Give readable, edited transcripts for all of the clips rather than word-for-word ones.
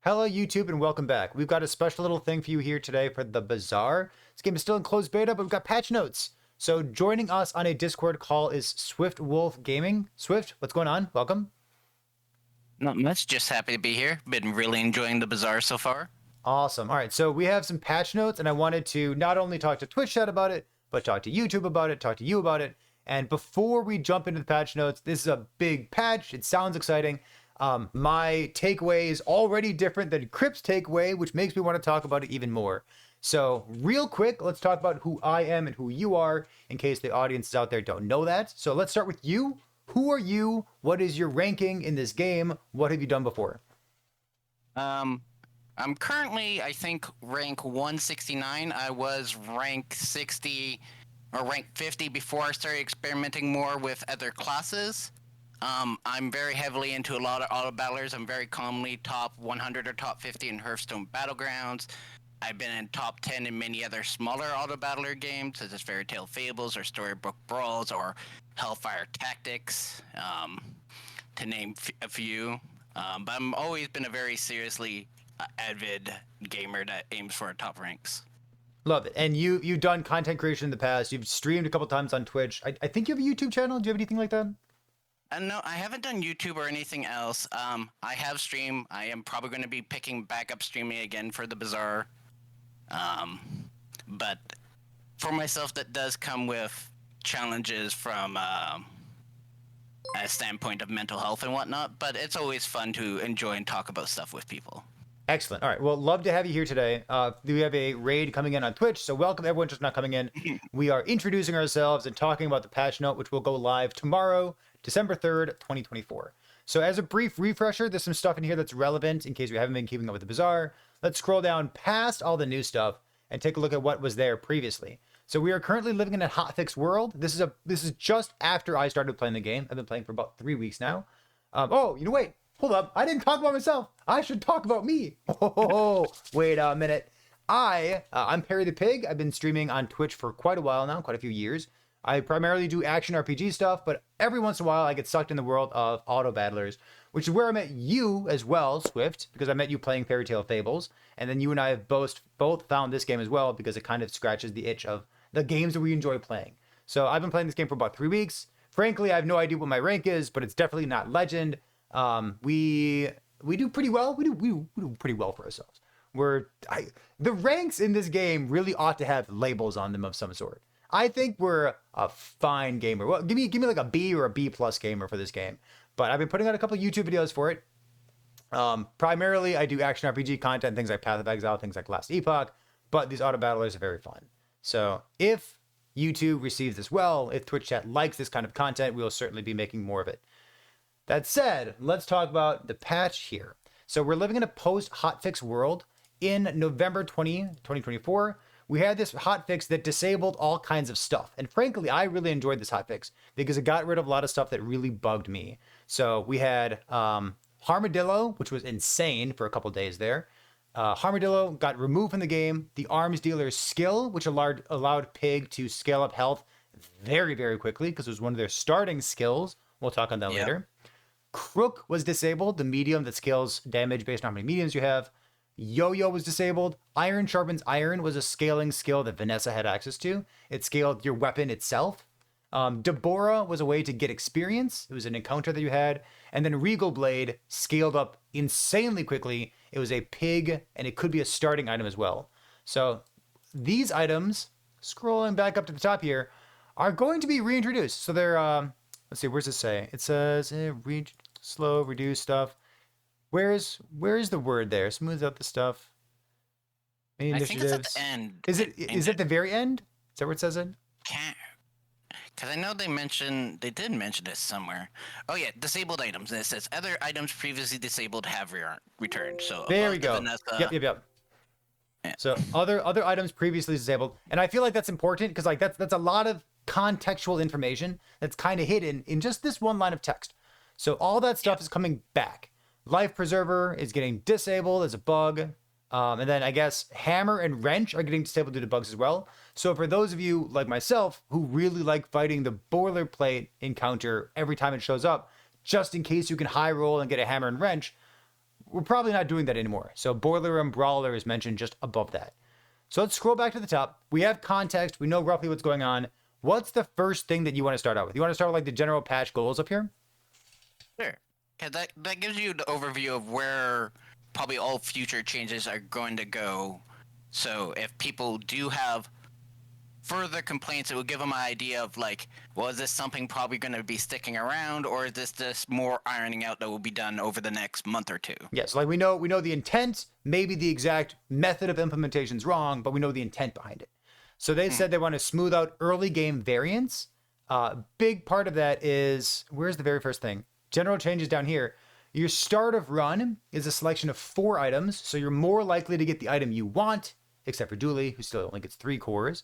Hello, YouTube, and welcome back. We've got a special little thing for you here today for the Bazaar. This game is still in closed beta, but we've got patch notes. So joining us on a Discord call is Swift Wolf Gaming. Swift, what's going on? Welcome. Not much, just happy to be here. Been really enjoying the Bazaar so far. Awesome. All right, so we have some patch notes, and I wanted to not only talk to Twitch chat about it, but talk to YouTube about it, talk to you about it. And before we jump into the patch notes, this is a big patch. It sounds exciting. My takeaway is already different than Crip's takeaway, which makes me want to talk about it even more. So real quick, let's talk about who I am and who you are in case the audiences out there don't know that. So let's start with you. Who are you? What is your ranking in this game? What have you done before? I'm currently, I think, rank 169. I was rank 60 or rank 50 before I started experimenting more with other classes. I'm very heavily into a lot of auto battlers. I'm very commonly top 100 or top 50 in Hearthstone Battlegrounds. I've been in top 10 in many other smaller auto battler games, such as Fairy Tale Fables or Storybook Brawls or Hellfire Tactics, to name a few. But I've always been a very seriously avid gamer that aims for top ranks. Love it. And you've done content creation in the past. You've streamed a couple times on Twitch. I think you have a YouTube channel. Do you have anything like that? No, I haven't done YouTube or anything else. I have streamed. I am probably going to be picking back up streaming again for the Bazaar. But for myself, that does come with challenges from a standpoint of mental health and whatnot. But it's always fun to enjoy and talk about stuff with people. Excellent. All right. Well, love to have you here today. We have a raid coming in on Twitch, so welcome everyone just not coming in. We are introducing ourselves and talking about the patch note, which will go live tomorrow, December 3rd, 2024. So as a brief refresher, there's some stuff in here that's relevant in case we haven't been keeping up with the Bazaar. Let's scroll down past all the new stuff and take a look at what was there previously. So we are currently living in a hotfix world. This is just after I started playing the game. I've been playing for about 3 weeks now. Wait. Hold up. I didn't talk about myself. I should talk about me. Oh, wait a minute. I'm Perry the Pig. I've been streaming on Twitch for quite a while now, quite a few years. I primarily do action RPG stuff, but every once in a while I get sucked in the world of auto battlers, which is where I met you as well, Swift, because I met you playing Fairy Tale Fables. And then you and I have both found this game as well because it kind of scratches the itch of the games that we enjoy playing. So I've been playing this game for about 3 weeks. Frankly, I have no idea what my rank is, but it's definitely not legend. We do pretty well. We do pretty well for ourselves. The ranks in this game really ought to have labels on them of some sort. I think we're a fine gamer. Well, give me like a B or a B plus gamer for this game. But I've been putting out a couple of YouTube videos for it. Primarily, I do action RPG content, things like Path of Exile, things like Last Epoch. But these auto battlers are very fun. So if YouTube receives this well, if Twitch chat likes this kind of content, we will certainly be making more of it. That said, let's talk about the patch here. So we're living in a post-hotfix world. In November 2024, we had this hotfix that disabled all kinds of stuff. And frankly, I really enjoyed this hotfix because it got rid of a lot of stuff that really bugged me. So we had Armadillo, which was insane for a couple days there. Armadillo got removed from the game. The arms dealer's skill, which allowed Pig to scale up health very, very quickly because it was one of their starting skills. We'll talk on that later. Crook was disabled, the medium that scales damage based on how many mediums you have. Yo-Yo was disabled. Iron Sharpens Iron was a scaling skill that Vanessa had access to. It scaled your weapon itself. Deborah was a way to get experience. It was an encounter that you had. And then Regal Blade scaled up insanely quickly. It was a pig, and it could be a starting item as well. So these items, scrolling back up to the top here, are going to be reintroduced. So they're... let's see, where's it say? It says slow, reduce stuff. Where's the word there? Smooth out the stuff. I think it's at the end. Is it at the very end? Is that where it says it? Can't, because I know they did mention this somewhere. Oh yeah, disabled items. And it says other items previously disabled have returned. So there we go. Vanessa, Yep. Yeah. So other items previously disabled, and I feel like that's important because like that's a lot of contextual information that's kind of hidden in just this one line of text. So all that stuff is coming back. Life Preserver is getting disabled as a bug. And then I guess Hammer and Wrench are getting disabled due to bugs as well. So for those of you like myself who really like fighting the boilerplate encounter every time it shows up, just in case you can high roll and get a Hammer and Wrench, we're probably not doing that anymore. So Boiler Room Brawler is mentioned just above that. So let's scroll back to the top. We have context. We know roughly what's going on. What's the first thing that you want to start out with? You want to start with like the general patch goals up here? Sure. Because that gives you the overview of where probably all future changes are going to go. So if people do have further complaints, it will give them an idea of like, well, is this something probably going to be sticking around, or is this just more ironing out that will be done over the next month or two? Yeah, so like we know the intent, maybe the exact method of implementation is wrong, but we know the intent behind it. So they said they want to smooth out early game variance. Big part of that is, where's the very first thing? General changes down here. Your start of run is a selection of 4 items, so you're more likely to get the item you want, except for Dooley, who still only gets 3 cores.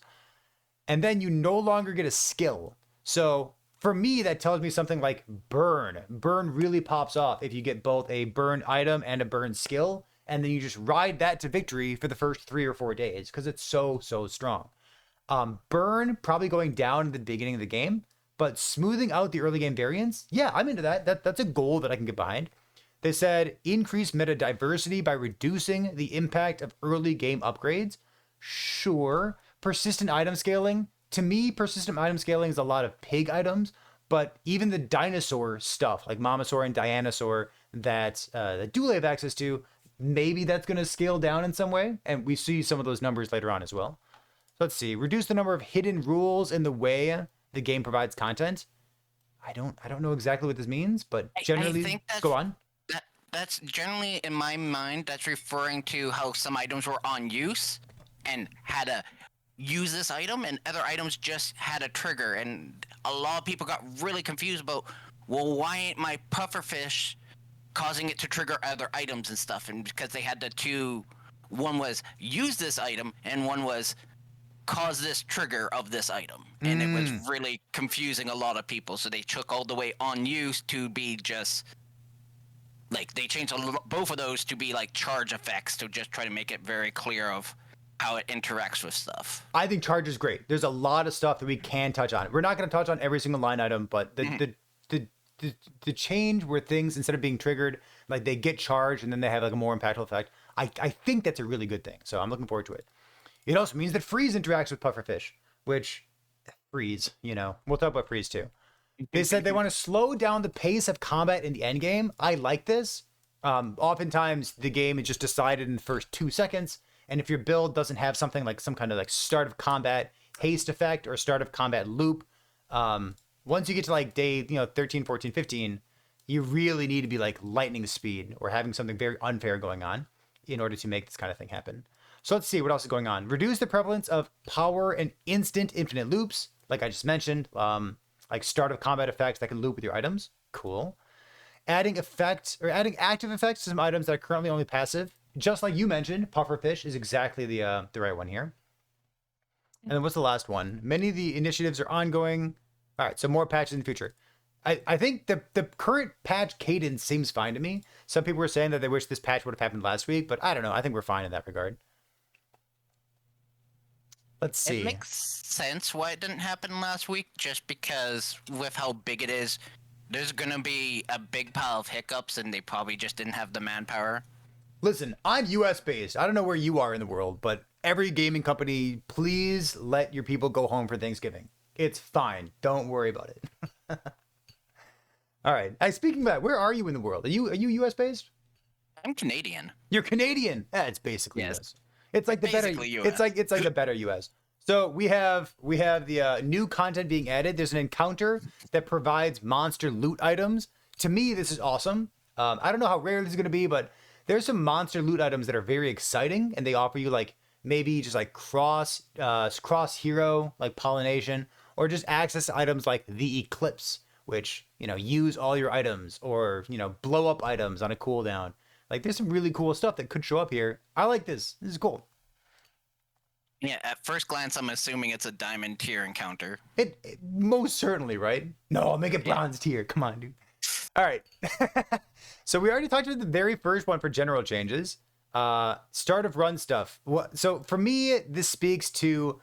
And then you no longer get a skill. So for me, that tells me something like burn. Burn really pops off if you get both a burn item and a burn skill, and then you just ride that to victory for the first 3 or 4 days because it's so strong. Burn probably going down in the beginning of the game, but smoothing out the early game variance, yeah, I'm into that. That's a goal that I can get behind. They said increase meta diversity by reducing the impact of early game upgrades. Sure. Persistent item scaling. To me, persistent item scaling is a lot of Pyg items, but even the dinosaur stuff like Momosaur and Dianosaur that Dooley have access to, maybe that's going to scale down in some way. And we see some of those numbers later on as well. So let's see. Reduce the number of hidden rules in the way the game provides content. I don't know exactly what this means, but generally, I think go on. That's generally, in my mind, that's referring to how some items were on use and had to use this item, and other items just had a trigger. And a lot of people got really confused about, well, why ain't my pufferfish causing it to trigger other items and stuff? And because they had the two, one was use this item, and one was cause this trigger of this item. And it was really confusing a lot of people. So they took all the way on use to be just like, they changed both of those to be like charge effects to just try to make it very clear of how it interacts with stuff. I think charge is great. There's a lot of stuff that we can touch on. We're not going to touch on every single line item, but the change where things, instead of being triggered, like they get charged and then they have like a more impactful effect. I think that's a really good thing. So I'm looking forward to it. It also means that freeze interacts with pufferfish, which freeze, we'll talk about freeze too. They said they want to slow down the pace of combat in the end game. I like this. Oftentimes the game is just decided in the first 2 seconds. And if your build doesn't have something like some kind of like start of combat haste effect or start of combat loop, once you get to like day 13, 14, 15, you really need to be like lightning speed or having something very unfair going on in order to make this kind of thing happen. So let's see what else is going on. Reduce the prevalence of power and instant infinite loops, like I just mentioned, like start of combat effects that can loop with your items. Cool. Adding active effects to some items that are currently only passive. Just like you mentioned, pufferfish is exactly the right one here. And then what's the last one? Many of the initiatives are ongoing. All right, so more patches in the future. I think the current patch cadence seems fine to me. Some people were saying that they wish this patch would have happened last week, but I don't know. I think we're fine in that regard. Let's see. It makes sense why it didn't happen last week, just because with how big it is, there's going to be a big pile of hiccups, and they probably just didn't have the manpower. Listen, I'm US based. I don't know where you are in the world, but every gaming company, please let your people go home for Thanksgiving. It's fine. Don't worry about it. All right. Hey, speaking of that, where are you in the world? Are you US based? I'm Canadian. You're Canadian. It's basically Yes. US. It's like the better Basically US. it's like the better US. So we have the new content being added. There's an encounter that provides monster loot items. To me, this is awesome. I don't know how rare this is going to be, but there's some monster loot items that are very exciting, and they offer you like maybe just like cross hero like pollination, or just access to items like the Eclipse, which use all your items, or blow up items on a cooldown. Like there's some really cool stuff that could show up here. I like this. This is cool. Yeah, at first glance, I'm assuming it's a diamond tier encounter. It most certainly, right? No, I'll make it bronze tier. Come on, dude. All right. So we already talked about the very first one for general changes. Start of run stuff. So for me, this speaks to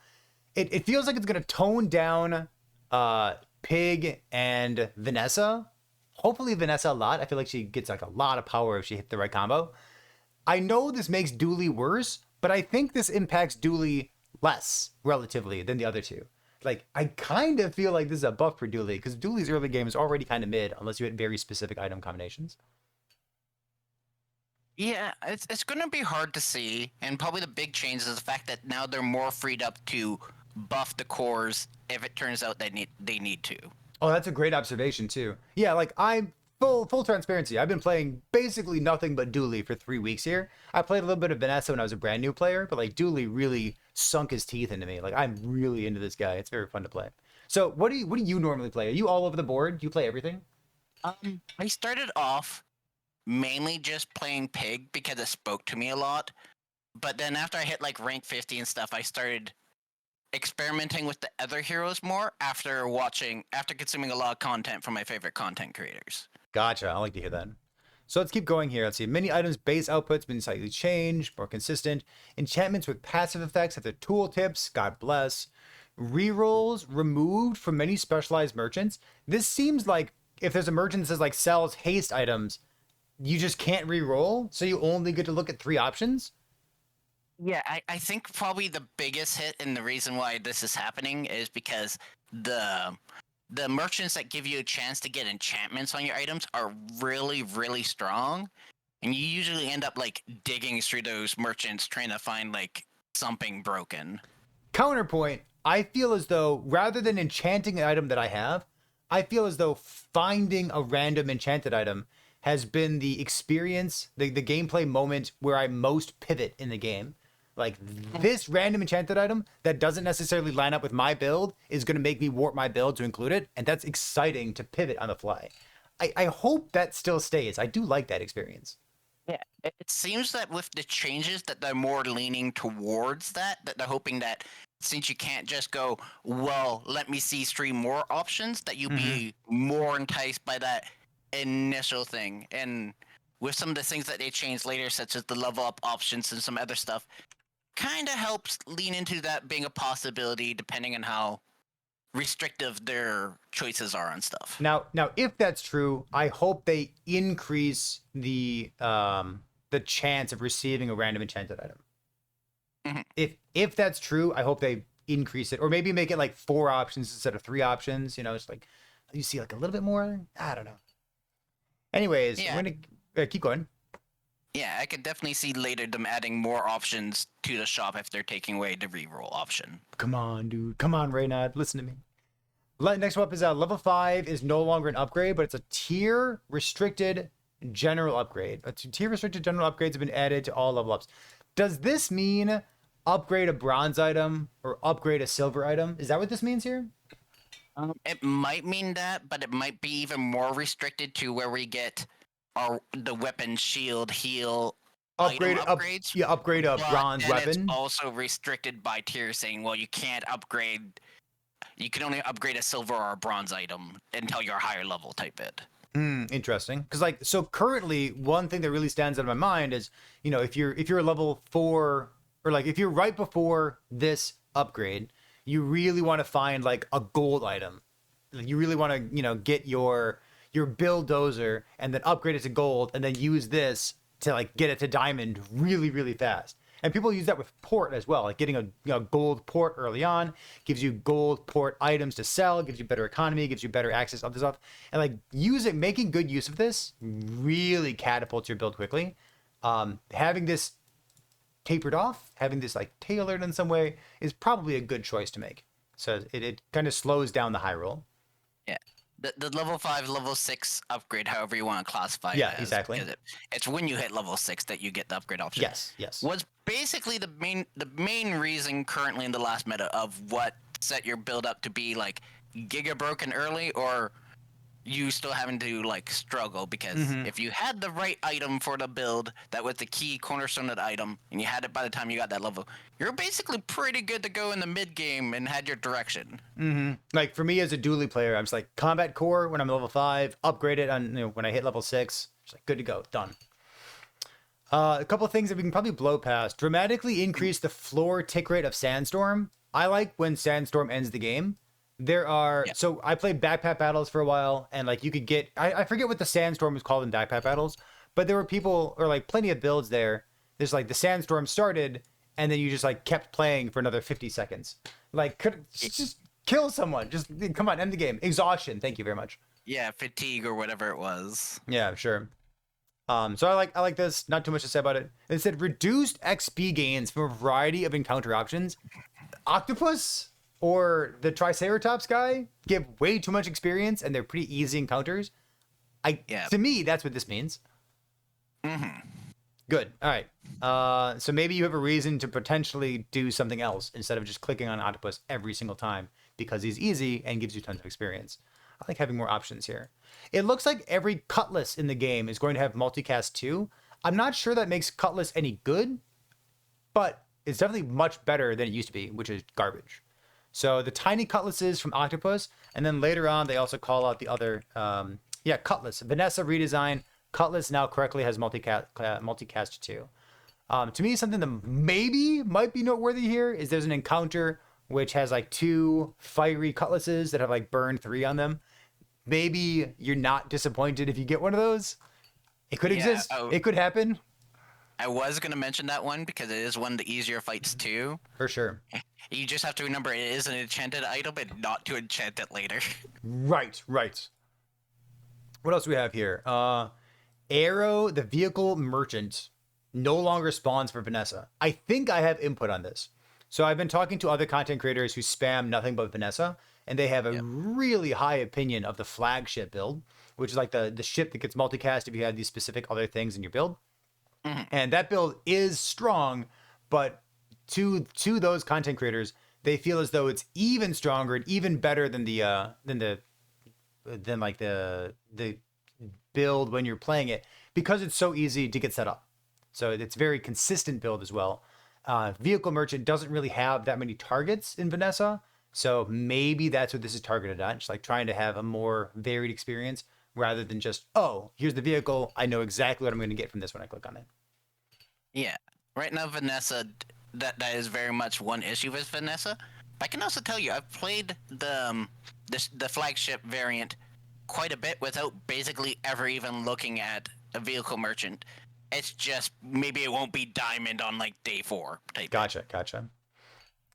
it feels like it's going to tone down Pyg and Vanessa. Hopefully Vanessa a lot. I feel like she gets like a lot of power if she hit the right combo. I know this makes Dooley worse, but I think this impacts Dooley less relatively than the other two. Like, I kind of feel like this is a buff for Dooley because Dooley's early game is already kind of mid unless you hit very specific item combinations. Yeah, it's gonna be hard to see, and probably the big change is the fact that now they're more freed up to buff the cores if it turns out they need to. Oh, that's a great observation too. Yeah, like I'm full transparency. I've been playing basically nothing but Dooley for 3 weeks here. I played a little bit of Vanessa when I was a brand new player, but like Dooley really sunk his teeth into me. Like I'm really into this guy. It's very fun to play. So what do you normally play? Are you all over the board? Do you play everything? I started off mainly just playing Pyg because it spoke to me a lot, but then after I hit like rank 50 and stuff, I started experimenting with the other heroes more after consuming a lot of content from my favorite content creators. Gotcha. I like to hear that. So let's keep going here. Let's see. Many items base outputs been slightly changed, more consistent. Enchantments with passive effects have their tooltips. God bless. Rerolls removed from many specialized merchants. This seems like if there's a merchant that says like sells haste items, you just can't reroll, so you only get to look at 3 options. Yeah, I think probably the biggest hit and the reason why this is happening is because the merchants that give you a chance to get enchantments on your items are really, really strong. And you usually end up like digging through those merchants trying to find like something broken. Counterpoint, I feel as though rather than enchanting an item that I have, I feel as though finding a random enchanted item has been the experience, the gameplay moment where I most pivot in the game. Like this random enchanted item that doesn't necessarily line up with my build is going to make me warp my build to include it. And that's exciting to pivot on the fly. I hope that still stays. I do like that experience. Yeah, it seems that with the changes that they're more leaning towards that they're hoping that since you can't just go, well, let me see 3 more options, that you'll be more enticed by that initial thing. And with some of the things that they changed later, such as the level up options and some other stuff, kind of helps lean into that being a possibility depending on how restrictive their choices are on stuff. Now, if that's true, I hope they increase the chance of receiving a random enchanted item. If that's true, I hope they increase it, or maybe make it like 4 options instead of 3 options. You know, it's like you see like a little bit more. I don't know. Anyways, Yeah. we're gonna keep going. Yeah, I could definitely see later them adding more options to the shop if they're taking away the reroll option. Come on, dude. Come on, Reynad. Listen to me. Next one up is level 5 is no longer an upgrade, but it's a tier restricted general upgrade. Tier restricted general upgrades have been added to all level ups. Does this mean upgrade a bronze item or upgrade a silver item? Is that what this means here? It might mean that, but it might be even more restricted to where we get the weapon, shield, heal, item upgrades. Upgrade a bronze weapon. It's also restricted by tier, saying, well, you can't upgrade. You can only upgrade a silver or a bronze item until you're a higher level type it. Interesting. Because like, so currently one thing that really stands out in my mind is, you know, if you're a level 4, or like if you're right before this upgrade, you really want to find like a gold item. Like, you really want to, you know, get your bulldozer and then upgrade it to gold and then use this to like get it to diamond really, really fast. And people use that with port as well. Like getting a gold port early on gives you gold port items to sell, gives you better economy, gives you better access to other stuff. And like making good use of this really catapults your build quickly. Having this tapered off, having this like tailored in some way is probably a good choice to make. So it kind of slows down the high roll. Yeah. The level 5, level 6 upgrade, however you want to classify it. Yeah, exactly. It's when you hit level 6 that you get the upgrade option. Yes. Was basically the main reason currently in the last meta of what set your build up to be like giga broken early, or you still having to like struggle because if you had the right item for the build that was the key cornerstone of the item and you had it by the time you got that level, you're basically pretty good to go in the mid game and had your direction. Like for me as a Dooley player, I'm just like combat core when I'm level 5, upgrade it on, you know, when I hit level 6, just like good to go, done. A couple of things that we can probably blow past. Dramatically increase the floor tick rate of Sandstorm. I like when Sandstorm ends the game. There are, so I played backpack battles for a while, and like you could get, I forget what the Sandstorm was called in backpack battles, but there were people, or like plenty of builds there there's like the sandstorm started, and then you just like kept playing for another 50 seconds. Like, just kill someone. Just come on, end the game. Exhaustion. Thank you very much. Yeah, fatigue or whatever it was. Yeah, sure. So I like this. Not too much to say about it. It said reduced XP gains from a variety of encounter options. Octopus or the Triceratops guy give way too much experience, and they're pretty easy encounters. To me, that's what this means. Good. All right. So maybe you have a reason to potentially do something else instead of just clicking on Octopus every single time because he's easy and gives you tons of experience. I like having more options here. It looks like every cutlass in the game is going to have multicast too. I'm not sure that makes cutlass any good, but it's definitely much better than it used to be, which is garbage. So the tiny cutlasses from Octopus, and then later on they also call out the other, cutlass. Vanessa Redesign. Cutlass now correctly has multicast too. To me, something that maybe might be noteworthy here is there's an encounter which has like 2 fiery cutlasses that have like burn 3 on them. Maybe you're not disappointed if you get one of those. It could exist. It could happen. I was going to mention that one because it is one of the easier fights too. For sure. You just have to remember it is an enchanted item and not to enchant it later. Right. What else do we have here? Arrow, the vehicle merchant, no longer spawns for Vanessa. I think I have input on this. So I've been talking to other content creators who spam nothing but Vanessa, and they have a really high opinion of the flagship build, which is like the ship that gets multicast if you have these specific other things in your build. And that build is strong, but to those content creators, they feel as though it's even stronger and even better than the build when you're playing it because it's so easy to get set up. So it's very consistent build as well. Vehicle Merchant doesn't really have that many targets in Vanessa, so maybe that's what this is targeted at, just like trying to have a more varied experience rather than just, oh, here's the vehicle, I know exactly what I'm going to get from this when I click on it. Yeah. Right now, Vanessa, that is very much one issue with Vanessa. But I can also tell you, I've played the flagship variant quite a bit without basically ever even looking at a Vehicle Merchant. It's just maybe it won't be diamond on like day 4 type. Gotcha.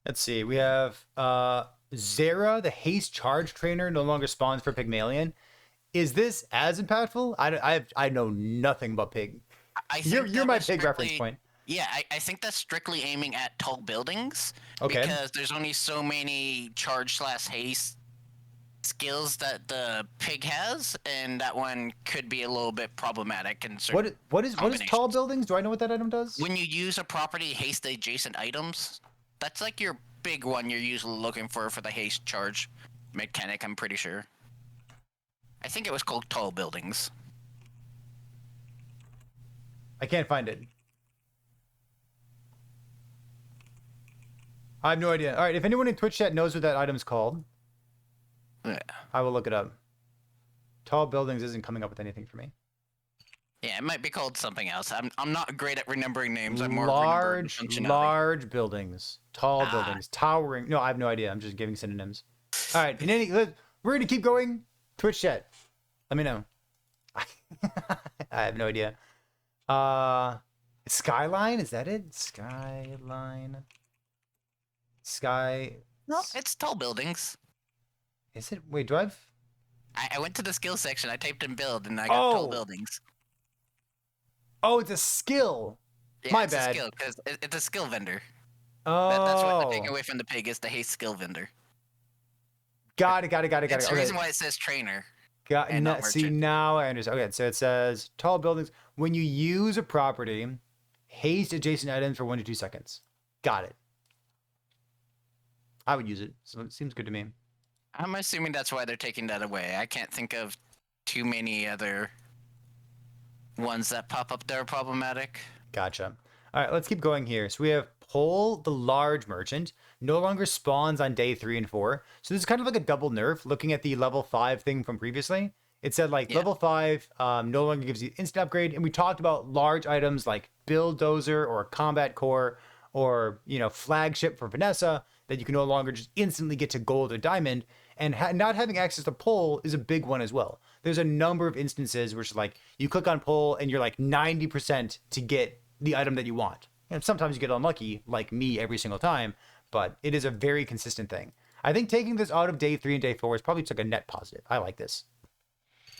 Let's see. We have Zera, the haste charge trainer, no longer spawns for Pygmalion. Is this as impactful? I know nothing about Pig. You're my Pig reference point. Yeah, I think that's strictly aiming at tall buildings. Okay. Because there's only so many charge/haste skills that the Pig has, and that one could be a little bit problematic. What is tall buildings? Do I know what that item does? When you use a property haste adjacent items, that's like your big one you're usually looking for the haste charge mechanic, I'm pretty sure. I think it was called tall buildings. I can't find it. I have no idea. All right, if anyone in Twitch chat knows what that item's called, yeah, I will look it up. Tall buildings isn't coming up with anything for me. Yeah, it might be called something else. I'm not great at remembering names. I'm more large buildings, tall buildings, towering. No, I have no idea. I'm just giving synonyms. All right, we're gonna keep going. Twitch chat, let me know. I have no idea. Skyline, is that it? Skyline. No, it's tall buildings. Is it? Wait, do I went to the skill section. I typed in build, and I got tall buildings. Oh, it's a skill. Yeah, My it's bad. A skill, because it's a skill vendor. Oh. That's what they're taking away from the Pig is the haste skill vendor. Got it. That's the reason why it says trainer. See, now I understand. Okay, so it says tall buildings. When you use a property, haste adjacent items for 1 to 2 seconds. Got it. I would use it. So it seems good to me. I'm assuming that's why they're taking that away. I can't think of too many other ones that pop up that are problematic. Gotcha. All right, let's keep going here. So we have Pole, the large merchant, no longer spawns on day 3 and 4. So this is kind of like a double nerf. Looking at the level 5 thing from previously, it said level 5 no longer gives you instant upgrade. And we talked about large items like Bulldozer or Combat Core or, flagship for Vanessa that you can no longer just instantly get to gold or diamond. And not having access to Pole is a big one as well. There's a number of instances where it's like you click on Pole and you're like 90% to get the item that you want. And sometimes you get unlucky, like me every single time, but it is a very consistent thing. I think taking this out of day 3 and day 4 is probably just like a net positive. I like this.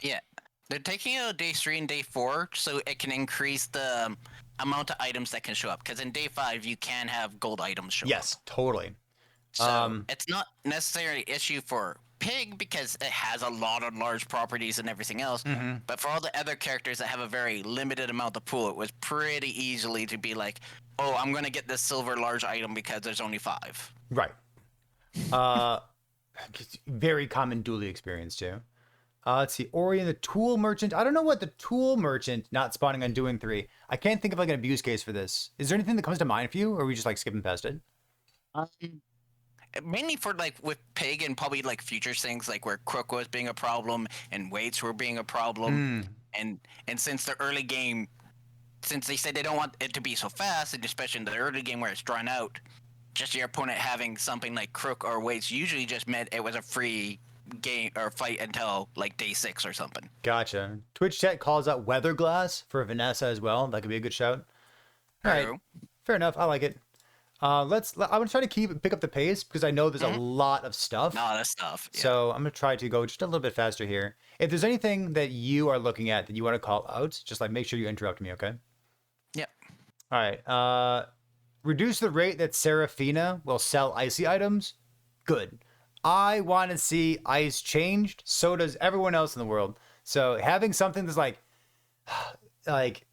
Yeah. They're taking it out day 3 and day 4 so it can increase the amount of items that can show up. Because in day 5, you can have gold items show up. Yes, totally. So it's not necessarily an issue for Pyg because it has a lot of large properties and everything else. But for all the other characters that have a very limited amount of pool, it was pretty easily to be like, oh, I'm going to get this silver large item because there's only 5. Right. Very common Dooley experience too. Let's see. Orion, the tool merchant. I don't know what the tool merchant not spawning on doing 3. I can't think of like an abuse case for this. Is there anything that comes to mind for you, or are we just like skipping past it? Mainly for like with Pyg and probably like future things like where Crook was being a problem and weights were being a problem. And since the early game, since they said they don't want it to be so fast, and especially in the early game where it's drawn out, just your opponent having something like Crook or weights usually just meant it was a free game or fight until like day 6 or something. Gotcha. Twitch chat calls out weather glass for Vanessa as well. That could be a good shout. All right. Fair enough. I like it. I'm gonna try to pick up the pace because I know there's a lot of stuff. A lot of stuff. Yeah. So I'm gonna try to go just a little bit faster here. If there's anything that you are looking at that you want to call out, just like make sure you interrupt me, okay? Yep. All right. Reduce the rate that Seraphina will sell icy items. Good. I want to see ice changed. So does everyone else in the world. So having something that's like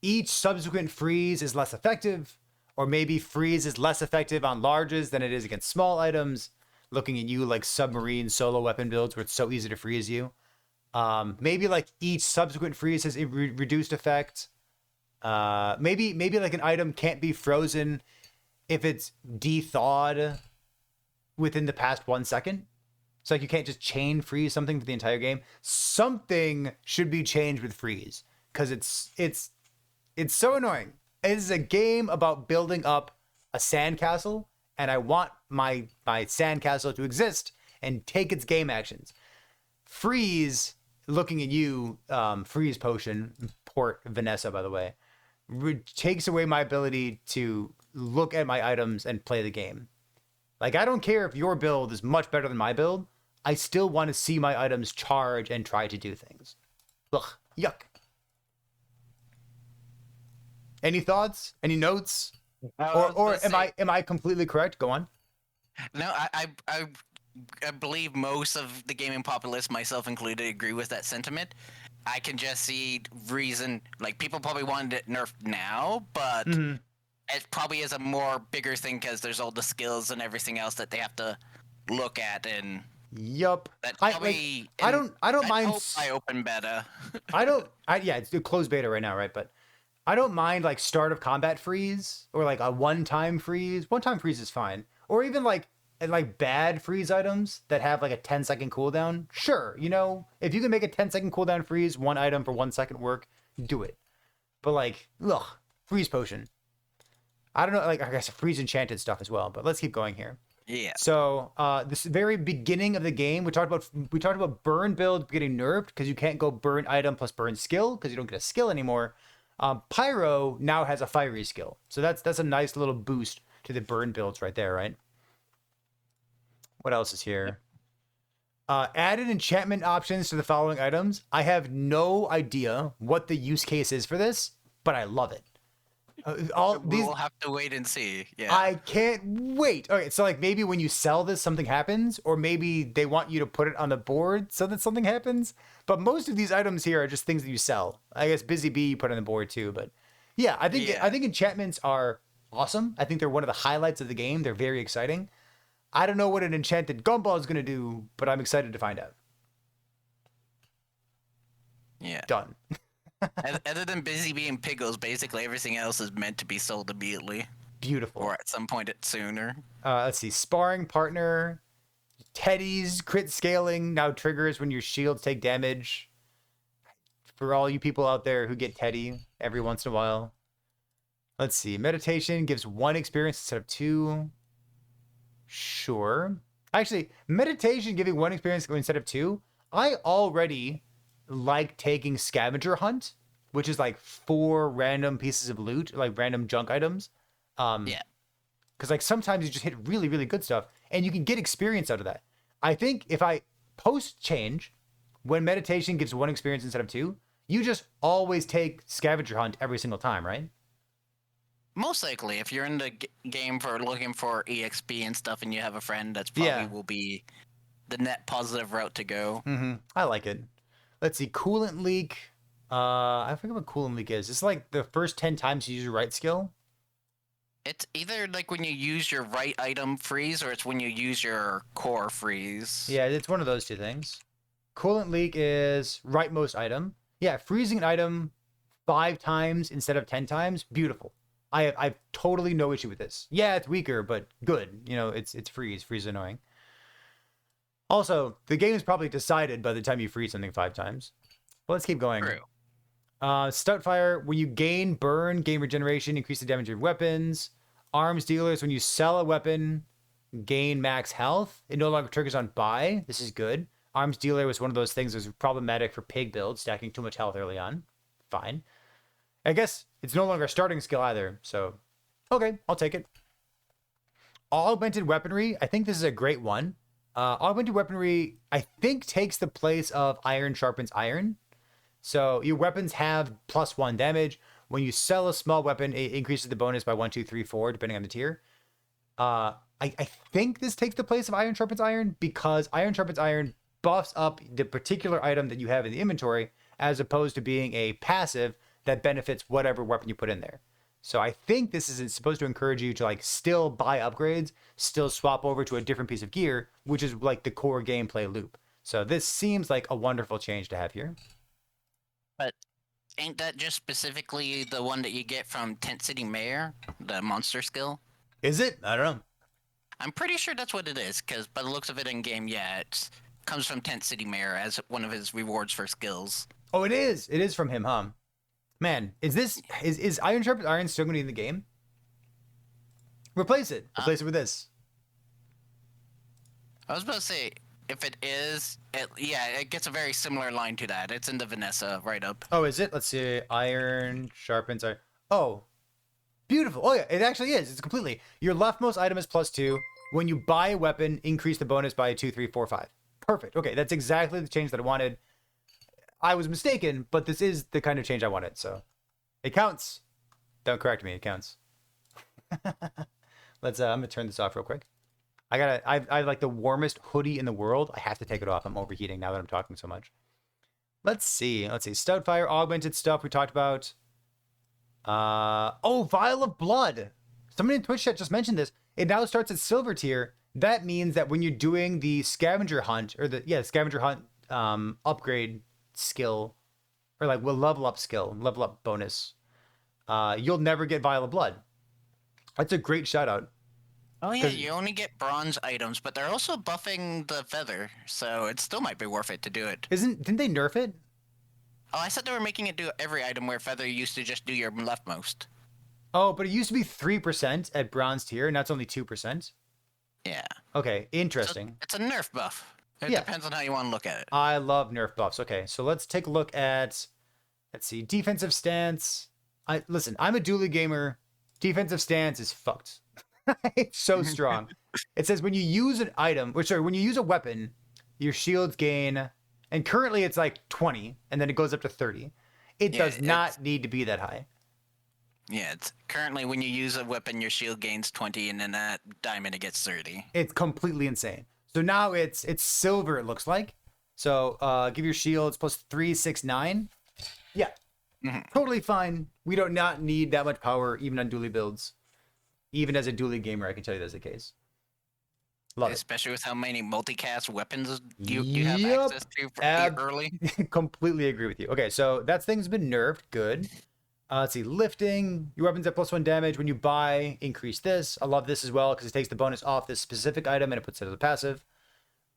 each subsequent freeze is less effective, or maybe freeze is less effective on larges than it is against small items. Looking at you like submarine solo weapon builds where it's so easy to freeze you. Maybe like each subsequent freeze has a reduced effect. Maybe like an item can't be frozen if it's de-thawed within the past 1 second. So like you can't just chain freeze something for the entire game. Something should be changed with freeze because it's so annoying. It is a game about building up a sandcastle, and I want my sandcastle to exist and take its game actions. Freeze, looking at you, freeze potion, port Vanessa, by the way, takes away my ability to look at my items and play the game. Like, I don't care if your build is much better than my build. I still want to see my items charge and try to do things. Ugh, yuck. Any thoughts? Any notes? Or am I completely correct? Go on. No, I believe most of the gaming populace, myself included, agree with that sentiment. I can just see reason, like people probably wanted it nerfed now, but it probably is a more bigger thing because there's all the skills and everything else that they have to look at and. Yup. I don't mind. I open beta. Yeah, it's a closed beta right now, right? But I don't mind like start of combat freeze or like a one-time freeze. One-time freeze is fine. Or even like bad freeze items that have like a 10-second cooldown. Sure, if you can make a 10-second cooldown freeze one item for 1 second work, do it. But like, freeze potion. I don't know, like I guess freeze enchanted stuff as well. But let's keep going here. Yeah. So this very beginning of the game, we talked about burn build getting nerfed because you can't go burn item plus burn skill because you don't get a skill anymore. Pyro now has a fiery skill, so that's a nice little boost to the burn builds right there, right? What else is here? Added enchantment options to the following items. I have no idea what the use case is for this, but I love it. We'll have to wait and see. Yeah. I can't wait. Okay, so like maybe when you sell this, something happens, or maybe they want you to put it on the board so that something happens. But most of these items here are just things that you sell. I guess Busy Bee you put on the board too. But yeah, I think enchantments are awesome. I think they're one of the highlights of the game. They're very exciting. I don't know what an enchanted gumball is going to do, but I'm excited to find out. Yeah. Done. Other than Busy Bee and Piggles, basically everything else is meant to be sold immediately. Beautiful. Or at some point sooner. Let's see. Sparring partner. Teddy's crit scaling now triggers when your shields take damage. For all you people out there who get Teddy every once in a while. Let's see. Meditation gives 1 experience instead of 2. Sure. Actually, meditation giving 1 experience instead of 2. I already like taking scavenger hunt which is like 4 random pieces of loot, like random junk items. Yeah. Because like sometimes you just hit really, really good stuff, and you can get experience out of that. I think if I post change, when meditation gives 1 experience instead of 2, you just always take scavenger hunt every single time, right? Most likely, if you're in the game for looking for EXP and stuff, and you have a friend, that's Yeah. probably will be the net positive route to go. I like it. Let's see, coolant leak. I forget what coolant leak is. It's like the first 10 times you use your right skill. It's either like when you use your right item freeze, or it's when you use your core freeze. Yeah, it's one of those 2 things. Coolant leak is rightmost item. Yeah, freezing an item 5 times instead of 10 times, beautiful. I've totally no issue with this. Yeah, it's weaker, but good. You know, it's freeze. Freeze is annoying. Also, the game is probably decided by the time you freeze something 5 times. But let's keep going. True. Stoutfire, when you gain burn, gain regeneration, increase the damage of weapons. Arms dealers, when you sell a weapon, gain max health. It no longer triggers on buy. This is good. Arms dealer was one of those things that was problematic for Pyg builds, stacking too much health early on. Fine. I guess it's no longer a starting skill either, so okay, I'll take it. Augmented weaponry, I think this is a great one. Augmented weaponry, I think, takes the place of iron sharpens iron. So your weapons have +1 damage. When you sell a small weapon, it increases the bonus by 1, 2, 3, 4, depending on the tier. I think this takes the place of iron sharpens iron because iron sharpens iron buffs up the particular item that you have in the inventory, as opposed to being a passive that benefits whatever weapon you put in there. So I think this is supposed to encourage you to like still buy upgrades, still swap over to a different piece of gear, which is like the core gameplay loop. So this seems like a wonderful change to have here. But ain't that just specifically the one that you get from Tent City Mayor, the monster skill? Is it? I don't know. I'm pretty sure that's what it is, because by the looks of it in game, yeah, it comes from Tent City Mayor as one of his rewards for skills. Oh, it is. It is from him, huh? Man, is Iron Sharpens Iron still going to be in the game? Replace it. Replace it with this. I was about to say, if it is, it gets a very similar line to that. It's in the Vanessa write-up. Oh, is it? Let's see. Iron Sharpens Iron. Oh, beautiful. Oh, yeah, it actually is. It's completely. Your leftmost item is +2. When you buy a weapon, increase the bonus by 2, 3, 4, 5. Perfect. Okay, that's exactly the change that I wanted. I was mistaken, but this is the kind of change I wanted, so it counts. Don't correct me, it counts. I'm gonna turn this off real quick. I like the warmest hoodie in the world. I have to take it off. I'm overheating now that I'm talking so much. Let's see. Stoutfire, augmented stuff we talked about. Vial of Blood. Somebody in Twitch chat just mentioned this. It now starts at silver tier. That means that when you're doing the scavenger hunt, or scavenger hunt upgrade skill, or like level up bonus, you'll never get Vial of Blood. That's a great shout out. Oh yeah, you only get bronze items, but they're also buffing the feather, so it still might be worth it to do it. Didn't they nerf it? Oh, I said they were making it do every item where feather used to just do your leftmost. Oh, but it used to be 3% at bronze tier, and now it's only 2%. Yeah. Okay, interesting. It's a nerf buff. It depends on how you want to look at it. I love nerf buffs. Okay, so let's take a look at, let's see, defensive stance. Listen, I'm a Dooley gamer. Defensive stance is fucked. It's so strong. It says when you use an item, when you use a weapon, your shields gain, and currently it's like 20, and then it goes up to 30. It does not need to be that high. Yeah, it's currently when you use a weapon, your shield gains 20, and then that diamond it gets 30. It's completely insane. So now it's silver, it looks like. So give your shields +3, 6, 9. Yeah, totally fine. We do not need that much power, even on Dooley builds. Even as a Dooley gamer, I can tell you that's the case. Love Especially with how many multicast weapons you have access to early. Completely agree with you. Okay, so that thing's been nerfed. Good. Let's see. Lifting. Your weapons at +1 damage. When you buy, increase this. I love this as well because it takes the bonus off this specific item and it puts it as a passive.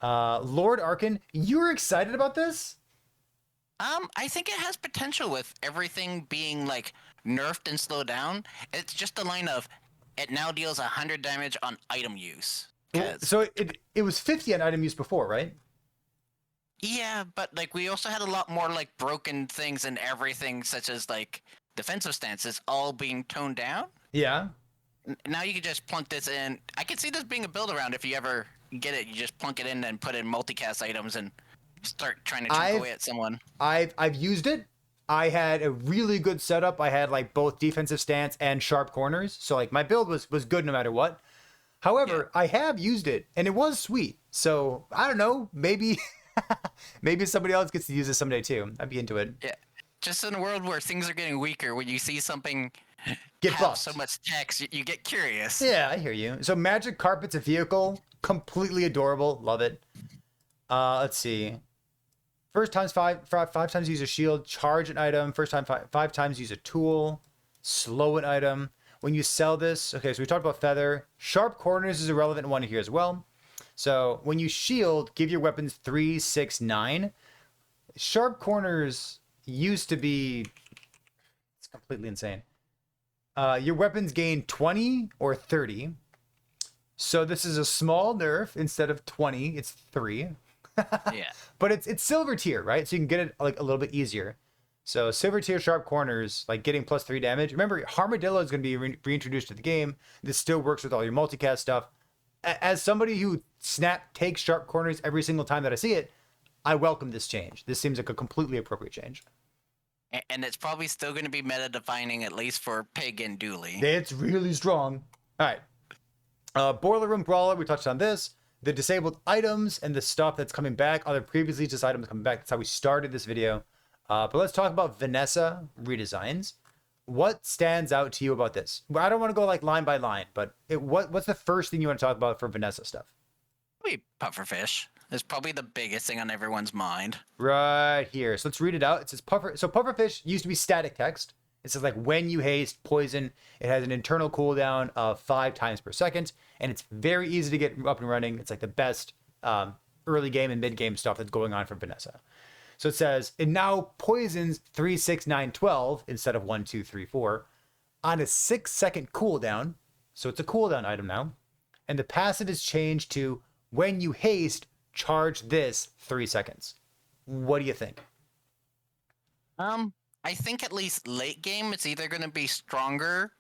Lord Arkin, you're excited about this? I think it has potential with everything being like nerfed and slowed down. It's just a line of it now deals 100 damage on item use. So it was 50 on item use before, right? Yeah, but like we also had a lot more like broken things and everything, such as like defensive stances, all being toned down. Yeah. Now you can just plunk this in. I can see this being a build around if you ever get it. You just plunk it in and put in multicast items and start trying to chunk I've away at someone. I've used it. I had a really good setup. I had like both defensive stance and sharp corners. So like my build was good no matter what. However, I have used it and it was sweet. So I don't know, maybe maybe somebody else gets to use it someday too. I'd be into it. Yeah, just in a world where things are getting weaker, when you see something Get have buffed. so much text, you get curious. Yeah, I hear you. So Magic Carpet's a vehicle, completely adorable. Love it. Let's see. First times five times use a shield, charge an item. First time five times use a tool, slow an item. When you sell this, okay, so we talked about feather. Sharp corners is a relevant one here as well. So when you shield, give your weapons 3, 6, 9. Sharp corners used to be, it's completely insane. Your weapons gain 20 or 30. So this is a small nerf. Instead of 20, it's 3. Yeah. But it's silver tier, right? So you can get it like a little bit easier. So silver tier sharp corners, like getting +3 damage. Remember, Armadillo is going to be reintroduced to the game. This still works with all your multicast stuff. As somebody who takes sharp corners every single time that I see it, I welcome this change. This seems like a completely appropriate change. And it's probably still going to be meta defining, at least for Pyg and Dooley. It's really strong. All right. Boiler Room Brawler, we touched on this. The disabled items and the stuff that's coming back, other previously just items coming back. That's how we started this video. But let's talk about Vanessa Redesigns. What stands out to you about this? I don't want to go like line by line, but what's the first thing you want to talk about for Vanessa stuff? Probably pufferfish is probably the biggest thing on everyone's mind. Right here. So let's read it out. It says pufferfish used to be static text. It says like when you haste poison, it has an internal cooldown of 5 times per second, and it's very easy to get up and running. It's like the best early game and mid game stuff that's going on for Vanessa. So it says it now poisons 3, 6, 9, 12 instead of 1, 2, 3, 4 on a 6-second cooldown. So it's a cooldown item now, and the passive is changed to when you haste, charge this 3 seconds. What do you think? I think at least late game it's either going to be stronger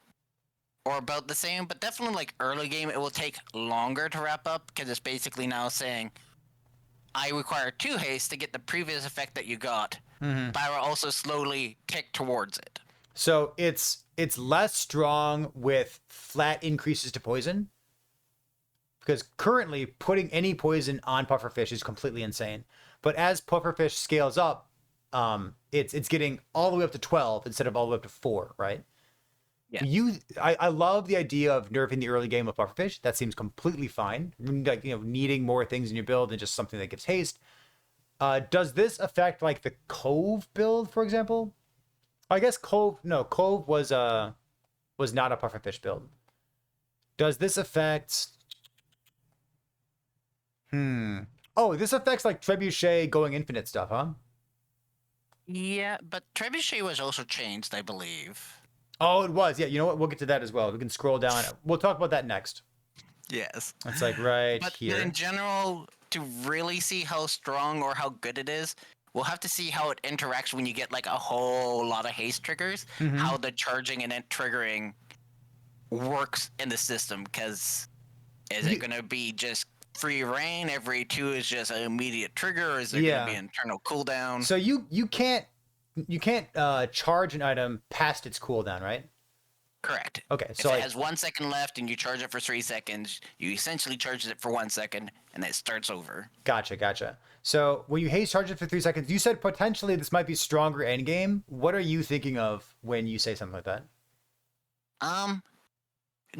or about the same, but definitely like early game it will take longer to wrap up because it's basically now saying I require 2 haste to get the previous effect that you got, but I will also slowly tick towards it. So it's less strong with flat increases to poison, because currently putting any poison on pufferfish is completely insane. But as pufferfish scales up, it's getting all the way up to 12 instead of all the way up to 4, right? Yeah. I love the idea of nerfing the early game of pufferfish. That seems completely fine. Like, needing more things in your build than just something that gives haste. Does this affect like the Cove build, for example? I guess Cove was not a pufferfish build. Does this affect? Oh, this affects like Trebuchet going infinite stuff, huh? Yeah, but Trebuchet was also changed, I believe. Oh, it was. Yeah, you know what? We'll get to that as well. We can scroll down. We'll talk about that next. Yes. It's like right But here. in general, to really see how strong or how good it is, we'll have to see how it interacts when you get like a whole lot of haste triggers, how the charging and then triggering works in the system, because is it going to be just free reign every 2 is just an immediate trigger, or is there going to be an internal cooldown? So you can't charge an item past its cooldown, right? Correct. Okay, If so it has 1 second left and you charge it for 3 seconds, you essentially charge it for 1 second and it starts over. Gotcha. So when you haste charge it for 3 seconds, you said potentially this might be stronger end game. What are you thinking of when you say something like that?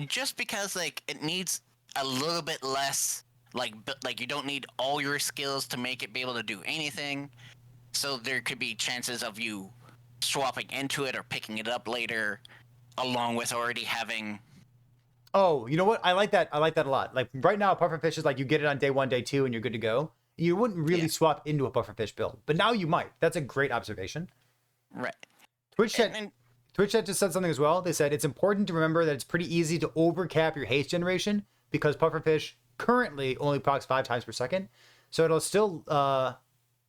Just because like it needs a little bit less, like you don't need all your skills to make it be able to do anything. So there could be chances of you swapping into it or picking it up later, along with already having. Oh, you know what? I like that. I like that a lot. Like right now, pufferfish is like you get it on day 1, day 2, and you're good to go. You wouldn't really swap into a pufferfish build, but now you might. That's a great observation. Right. Twitch chat just said something as well. They said it's important to remember that it's pretty easy to overcap your haste generation because pufferfish currently only procs 5 times per second, so it'll still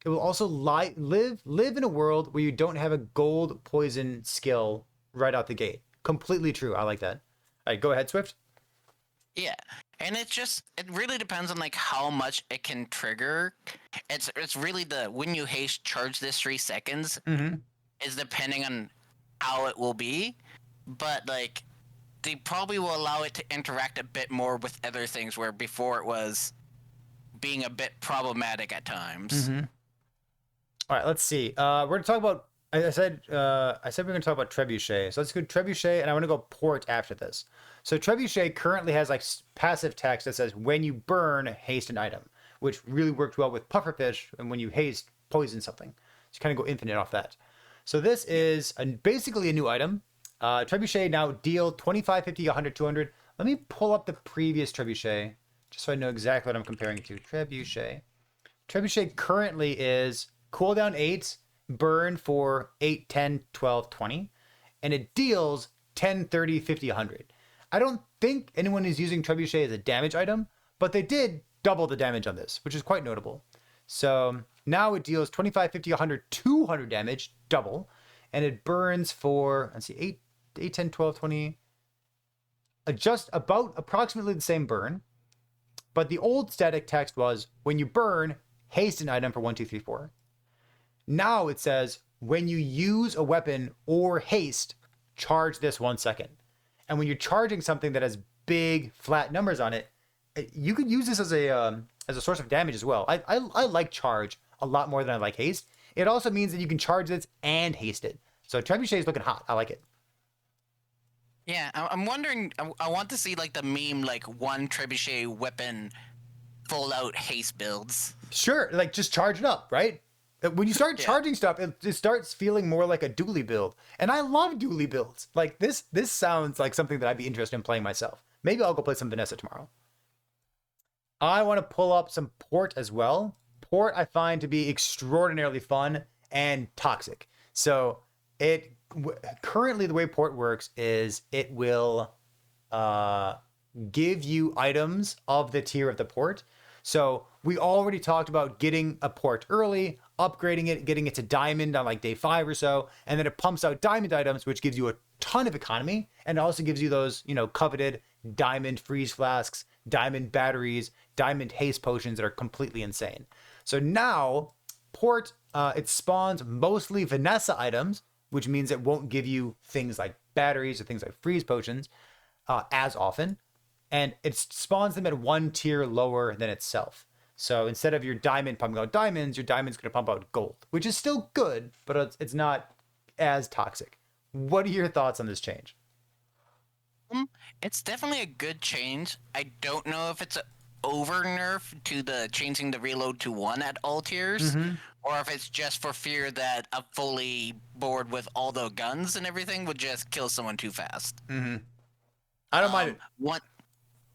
it will also live in a world where you don't have a gold poison skill right out the gate. Completely true. I like that. All right, go ahead, Swift. Yeah. And it really depends on like how much it can trigger. It's really the when you haste charge this 3 seconds Mm-hmm. is depending on how it will be. But like they probably will allow it to interact a bit more with other things where before it was being a bit problematic at times. Mm-hmm. All right, let's see. We're gonna talk about. I said we're gonna talk about Trebuchet. So let's go Trebuchet, and I want to go Port after this. So Trebuchet currently has like passive text that says when you burn, haste an item, which really worked well with Pufferfish, and when you haste, poison something. So you kind of go infinite off that. So this is basically a new item. Trebuchet now deal 25, 50, 100, 200. Let me pull up the previous Trebuchet just so I know exactly what I'm comparing to. Trebuchet. Trebuchet currently is cooldown 8, burn for 8, 10, 12, 20, and it deals 10, 30, 50, 100. I don't think anyone is using Trebuchet as a damage item, but they did double the damage on this, which is quite notable. So now it deals 25, 50, 100, 200 damage, double, and it burns for, let's see, 8, 10, 12, 20, just about approximately the same burn. But the old static text was when you burn, haste an item for 1, 2, 3, 4. Now it says when you use a weapon or haste, charge this 1 second. And when you're charging something that has big flat numbers on it, you could use this as a source of damage as well. I like charge a lot more than I like haste. It also means that you can charge this and haste it. So Trebuchet is looking hot. I like it. Yeah, I'm wondering. I want to see like the meme, like one trebuchet weapon, full out haste builds. Sure, like just charge it up, right? When you start charging stuff, it starts feeling more like a Dooley build, and I love Dooley builds. Like this sounds like something that I'd be interested in playing myself. Maybe I'll go play some Vanessa tomorrow. I want to pull up some Port as well. Port I find to be extraordinarily fun and toxic. So currently the way Port works is it will give you items of the tier of the Port. So we already talked about getting a Port early, upgrading it, getting it to diamond on like day 5 or so, and then it pumps out diamond items, which gives you a ton of economy, and also gives you those, coveted diamond freeze flasks, diamond batteries, diamond haste potions that are completely insane. So now Port, it spawns mostly Vanessa items, which means it won't give you things like batteries or things like freeze potions as often. And it spawns them at 1 tier lower than itself. So instead of your diamond pumping out diamonds, your diamond's going to pump out gold, which is still good, but it's not as toxic. What are your thoughts on this change? It's definitely a good change. I don't know if it's an over nerf to the changing the reload to 1 at all tiers, or if it's just for fear that a fully board with all the guns and everything would just kill someone too fast. I don't mind it.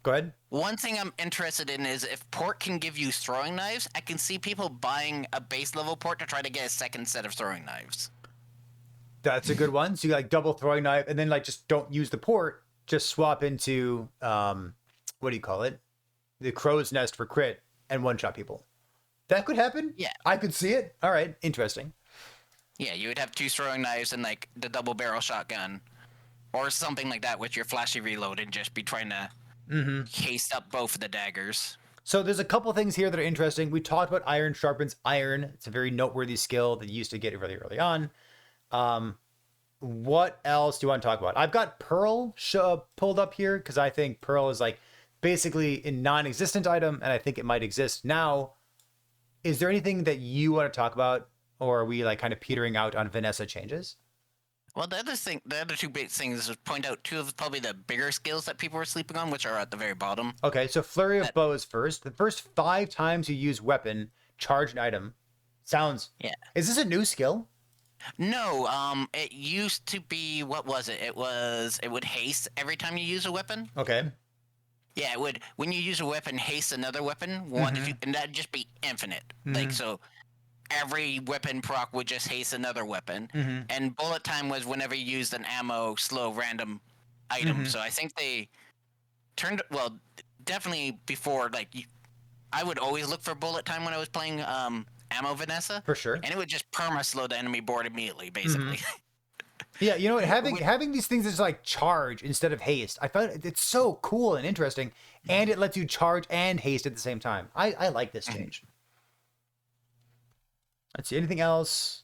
Go ahead. One thing I'm interested in is if Port can give you throwing knives, I can see people buying a base level Port to try to get a second set of throwing knives. That's a good one. So you like double throwing knife, and then like just don't use the Port. Just swap into what do you call it? The crow's nest for crit and one-shot people. That could happen. Yeah, I could see it. All right, interesting. Yeah, you would have 2 throwing knives and like the double barrel shotgun, or something like that with your flashy reload, and just be trying to haste up both of the daggers. So there's a couple things here that are interesting. We talked about iron sharpens iron. It's a very noteworthy skill that you used to get really early on. What else do you want to talk about? I've got Pearl pulled up here because I think Pearl is like basically a non-existent item, and I think it might exist now. Is there anything that you want to talk about, or are we like kind of petering out on Vanessa changes? Well, the other 2 big things is point out 2 of probably the bigger skills that people are sleeping on, which are at the very bottom. Okay, so Flurry of Bows first. The first 5 times you use weapon, charge an item. Sounds... Yeah. Is this a new skill? No, it used to be, what was it? It would haste every time you use a weapon. Okay. Yeah, it would, when you use a weapon, haste another weapon, and that'd just be infinite. Like, so every weapon proc would just haste another weapon. And bullet time was whenever you used an ammo, slow, random item. So I think they turned, definitely before, like, I would always look for bullet time when I was playing ammo Vanessa, For sure. and it would just perma slow the enemy board immediately, basically. Yeah, you know what? Which- Having these things is like charge instead of haste. I find it's so cool and interesting, and it lets you charge and haste at the same time. I like this change. Let's see, anything else?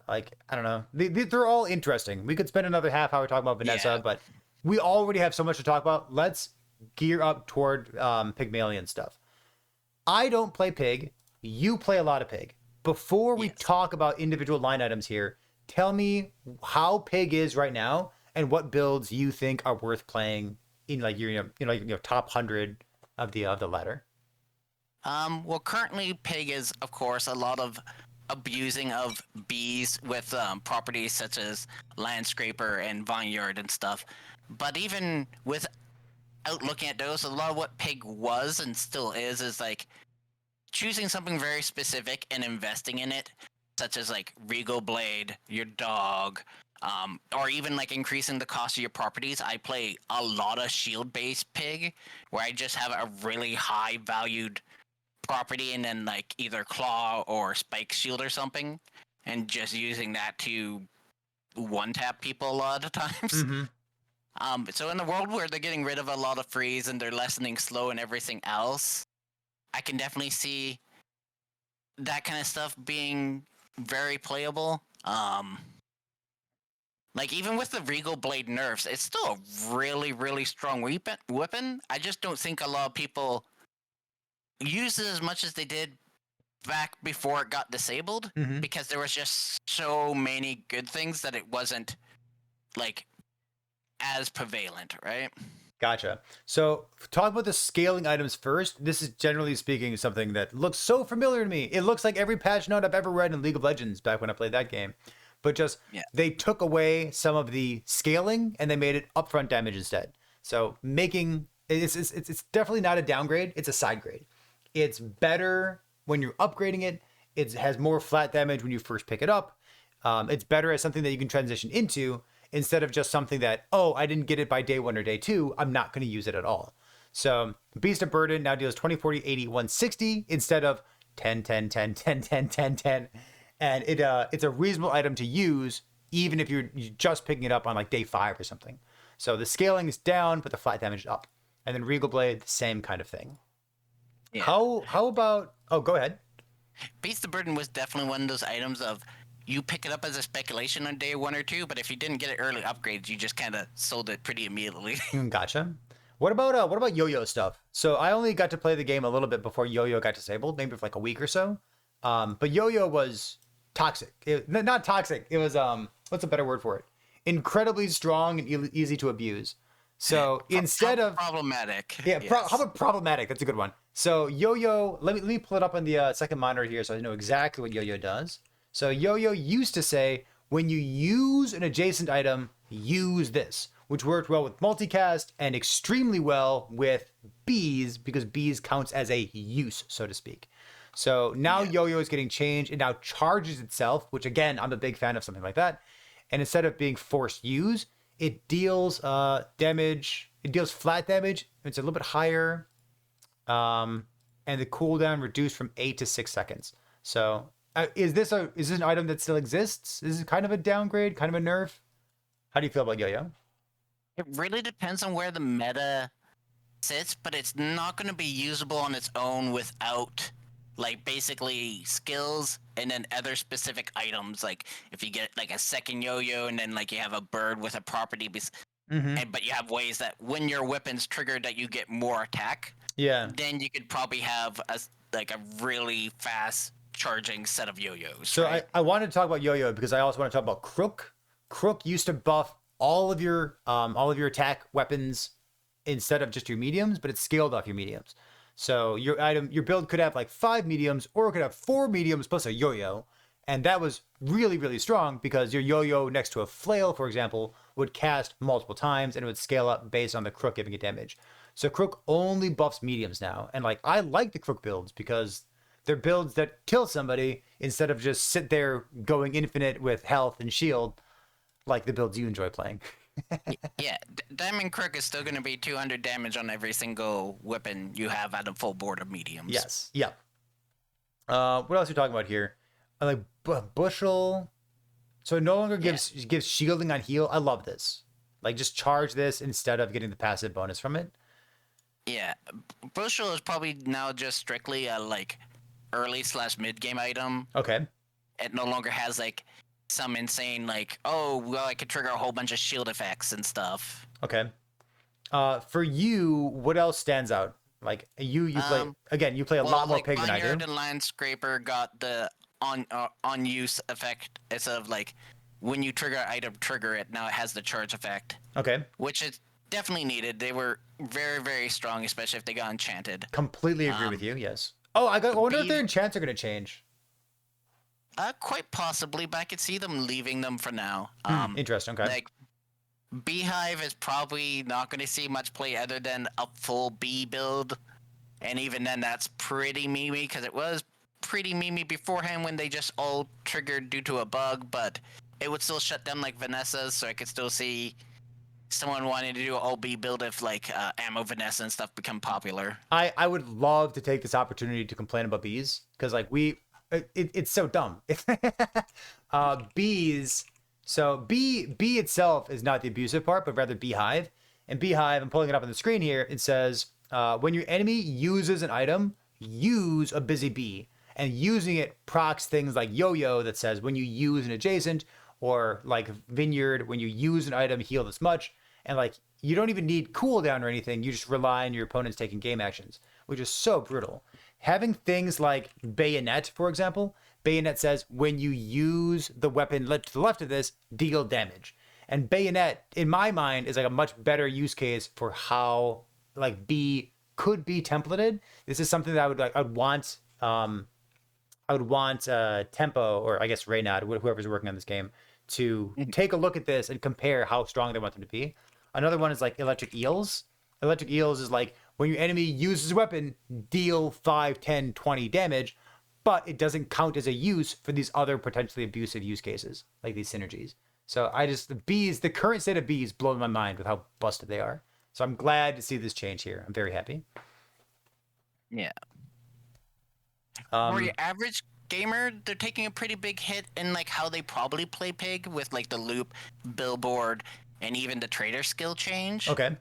Like, I don't know. They're all interesting. We could spend another half hour talking about Vanessa, Yeah. but we already have so much to talk about. Let's gear up toward Pygmalion stuff. I don't play Pig. You play a lot of Pig. Before we Yes. talk about individual line items here, tell me how Pig is right now and what builds you think are worth playing in like your top 100 of the ladder. Well, currently Pig is, of course, a lot of abusing of bees with properties such as landscraper and vineyard and stuff. But even without looking at those, a lot of what Pig was and still is like choosing something very specific and investing in it, such as like Regal Blade, your dog, or even like increasing the cost of your properties. I play a lot of shield-based Pig, where I just have a really high valued property and then like either claw or spike shield or something, and just using that to one tap people a lot of times. So in the world where they're getting rid of a lot of freeze and they're lessening slow and everything else, I can definitely see that kind of stuff being very playable. Like even with the Regal Blade nerfs, it's still a really, really strong weapon. I just don't think a lot of people use it as much as they did back before it got disabled, because there was just so many good things that it wasn't like as prevalent, right? Gotcha. So talk about the scaling items first. This is generally speaking something that looks so familiar to me. It looks like every patch note I've ever read in League of Legends back when I played that game. But just they took away some of the scaling and they made it upfront damage instead. So making it's definitely not a downgrade. It's a side grade. It's better when you're upgrading it. It has more flat damage when you first pick it up. It's better as something that you can transition into instead of just something that, oh, I didn't get it by day 1 or day 2. I'm not going to use it at all. So Beast of Burden now deals 20, 40, 80, 160 instead of 10, 10, 10, 10, 10, 10, 10. And it's a reasonable item to use even if you're just picking it up on like day 5 or something. So the scaling is down, but the flat damage is up. And then Regal Blade, the same kind of thing. Yeah. How about? Oh, go ahead. Beast of Burden was definitely one of those items of you pick it up as a speculation on day 1 or 2, but if you didn't get it early upgrades, you just kind of sold it pretty immediately. Gotcha. What about yo-yo stuff? So I only got to play the game a little bit before yo-yo got disabled, maybe for like a week or so. But yo-yo was toxic. Not toxic. It was what's a better word for it? Incredibly strong and easy to abuse. So instead of problematic, yeah, how about problematic? That's a good one. So yo-yo, let me pull it up on the second monitor here, so I know exactly what yo-yo does. So yo-yo used to say when you use an adjacent item, use this, which worked well with multicast and extremely well with bees because bees counts as a use, so to speak. So now yo-yo is getting changed. It now charges itself, which again, I'm a big fan of something like that. And instead of being forced use, it deals damage. It deals flat damage. It's a little bit higher. And the cooldown reduced from 8 to 6 seconds. So is this an item that still exists? Is it kind of a downgrade, kind of a nerf? How do you feel about yo-yo? It really depends on where the meta sits, but it's not going to be usable on its own without like basically skills and then other specific items. Like if you get like a second yo-yo and then like you have a bird with a property, but you have ways that when your weapon's triggered that you get more attack. Yeah. Then you could probably have a really fast charging set of yo-yos. So right? I wanted to talk about yo-yo because I also want to talk about Crook. Crook used to buff all of your attack weapons instead of just your mediums, but it scaled off your mediums. So your build could have like 5 mediums, or it could have 4 mediums plus a yo-yo, and that was really, really strong because your yo-yo next to a flail, for example, would cast multiple times and it would scale up based on the Crook giving it damage. So Crook only buffs mediums now, and like I like the Crook builds because they're builds that kill somebody instead of just sit there going infinite with health and shield, like the builds you enjoy playing. Yeah, Diamond Crook is still going to be 200 damage on every single weapon you have at a full board of mediums. Yes. Yep. What else are we talking about here? Like bushel. So it no longer gives shielding on heal. I love this. Like just charge this instead of getting the passive bonus from it. Yeah, Bushel is probably now just strictly a like early/mid game item. Okay. It no longer has like some insane like, oh well, I could trigger a whole bunch of shield effects and stuff. Okay. For you, what else stands out? Like you play again. You play a lot more like Pyg than I do. Vineyard and Landscraper got the on use effect instead of like when you trigger an item, trigger it. Now it has the charge effect. Okay. Which is definitely needed. They were very, very strong, especially if they got enchanted. Completely agree with you. Yes. Oh, I wonder if their enchants are going to change. Quite possibly, but I could see them leaving them for now. Interesting. Okay. Like Beehive is probably not going to see much play other than a full bee build, and even then, that's pretty memey because it was pretty memey beforehand when they just all triggered due to a bug, but it would still shut down like Vanessa's, so I could still see someone wanting to do an all bee build if like ammo Vanessa and stuff become popular. I would love to take this opportunity to complain about bees because like it's so dumb. Bees. So bee itself is not the abusive part, but rather beehive. And beehive, I'm pulling it up on the screen here. It says when your enemy uses an item, use a busy bee. And using it procs things like yo-yo that says when you use an adjacent, or like Vineyard, when you use an item, heal this much. And like you don't even need cooldown or anything. You just rely on your opponents taking game actions, which is so brutal. Having things like Bayonet, for example, Bayonet says when you use the weapon to the left of this, deal damage. And Bayonet, in my mind, is like a much better use case for how like B could be templated. This is something that I would want Tempo, or I guess Reynad, whoever's working on this game, to take a look at this and compare how strong they want them to be. Another one is like Electric Eels. Electric Eels is like when your enemy uses a weapon, deal 5, 10, 20 damage, but it doesn't count as a use for these other potentially abusive use cases, like these synergies. So the current state of bees blows my mind with how busted they are. So I'm glad to see this change here. I'm very happy. Yeah. For your average gamer, they're taking a pretty big hit in like how they probably play Pyg with like the loop, billboard, and even the trader skill change. Okay.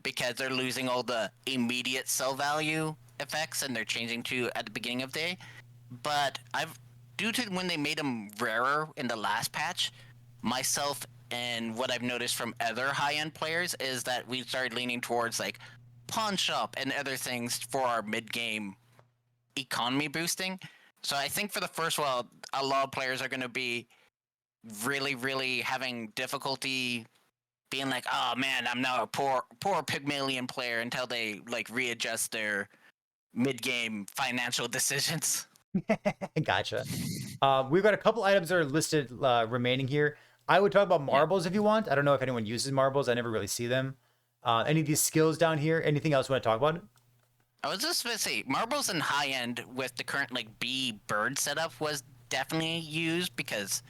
Because they're losing all the immediate sell value effects and they're changing to at the beginning of day. But due to when they made them rarer in the last patch, myself and what I've noticed from other high-end players is that we started leaning towards like pawn shop and other things for our mid-game economy boosting. So I think for the first while, a lot of players are going to be really, really having difficulty being like, oh man, I'm now a poor Pygmalion player until they like readjust their mid-game financial decisions. Gotcha. We've got a couple items that are listed remaining here. I would talk about marbles if you want. I don't know if anyone uses marbles. I never really see them. Any of these skills down here? Anything else you want to talk about? I was just going to say, marbles in high end with the current like bee bird setup was definitely used because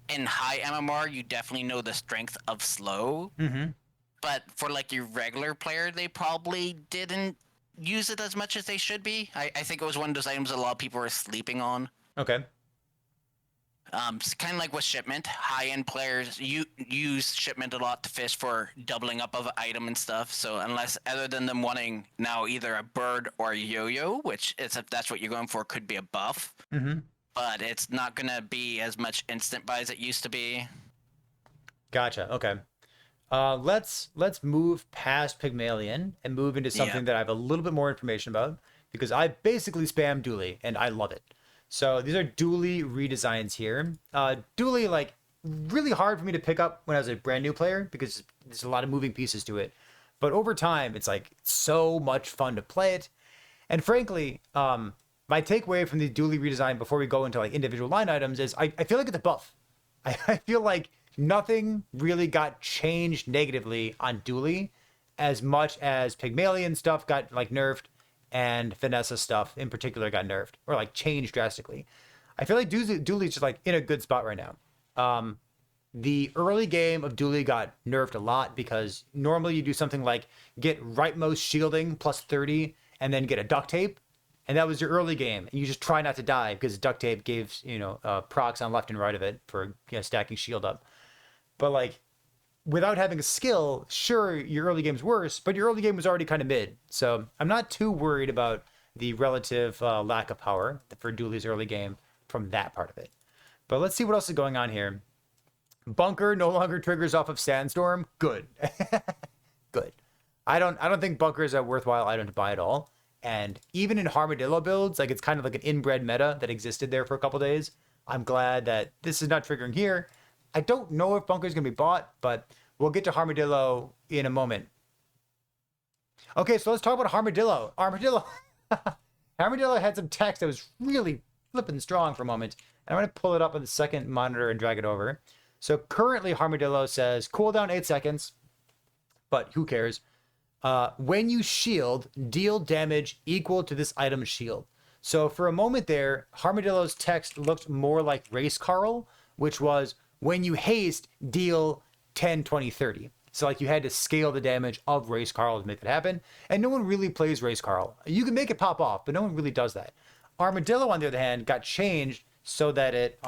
in high MMR you definitely know the strength of slow. Mm-hmm. But for like your regular player, they probably didn't use it as much as they should be. I think it was one of those items a lot of people were sleeping on. Okay. It's kind of like with shipment. High-end players use shipment a lot to fish for doubling up of an item and stuff. So unless, other than them wanting now either a bird or a yo-yo, which is if that's what you're going for, could be a buff. Mm-hmm. But it's not going to be as much instant buy as it used to be. Gotcha. Okay. Let's move past Pygmalion and move into something that I have a little bit more information about because I basically spam Dooley and I love it. So these are Dooley redesigns here. Dooley, like, really hard for me to pick up when I was a brand new player because there's a lot of moving pieces to it. But over time, it's like so much fun to play it. And frankly, my takeaway from the Dooley redesign before we go into like individual line items is I feel like it's a buff. I feel like nothing really got changed negatively on Dooley as much as Pygmalion stuff got like nerfed and Vanessa stuff in particular got nerfed or like changed drastically. I feel like Dooley's just like in a good spot right now. The early game of Dooley got nerfed a lot because normally you do something like get rightmost shielding plus 30 and then get a duct tape. and that was your early game, and you just try not to die because duct tape gives procs on left and right of it for stacking shield up. But like without having a skill, sure, your early game's worse, but your early game was already kind of mid. So I'm not too worried about the relative lack of power for Dooley's early game from that part of it. But let's see what else is going on here. Bunker no longer triggers off of Sandstorm. Good. Good. I don't think Bunker is a worthwhile item to buy at all. And even in Armadillo builds, like it's kind of like an inbred meta that existed there for a couple days. I'm glad that this is not triggering here. I don't know if Bunker is going to be bought, but we'll get to Armadillo in a moment. Okay, so let's talk about Armadillo. Armadillo had some text that was really flipping strong for a moment. And I'm going to pull it up on the second monitor and drag it over. So currently Armadillo says cooldown 8 seconds, but who cares? When you shield, deal damage equal to this item's shield. So for a moment there, Armadillo's text looked more like Race Carl, which was when you haste, deal 10, 20, 30. So like you had to scale the damage of Race Carl to make that happen. And no one really plays Race Carl. You can make it pop off, but no one really does that. Armadillo, on the other hand, got changed so that it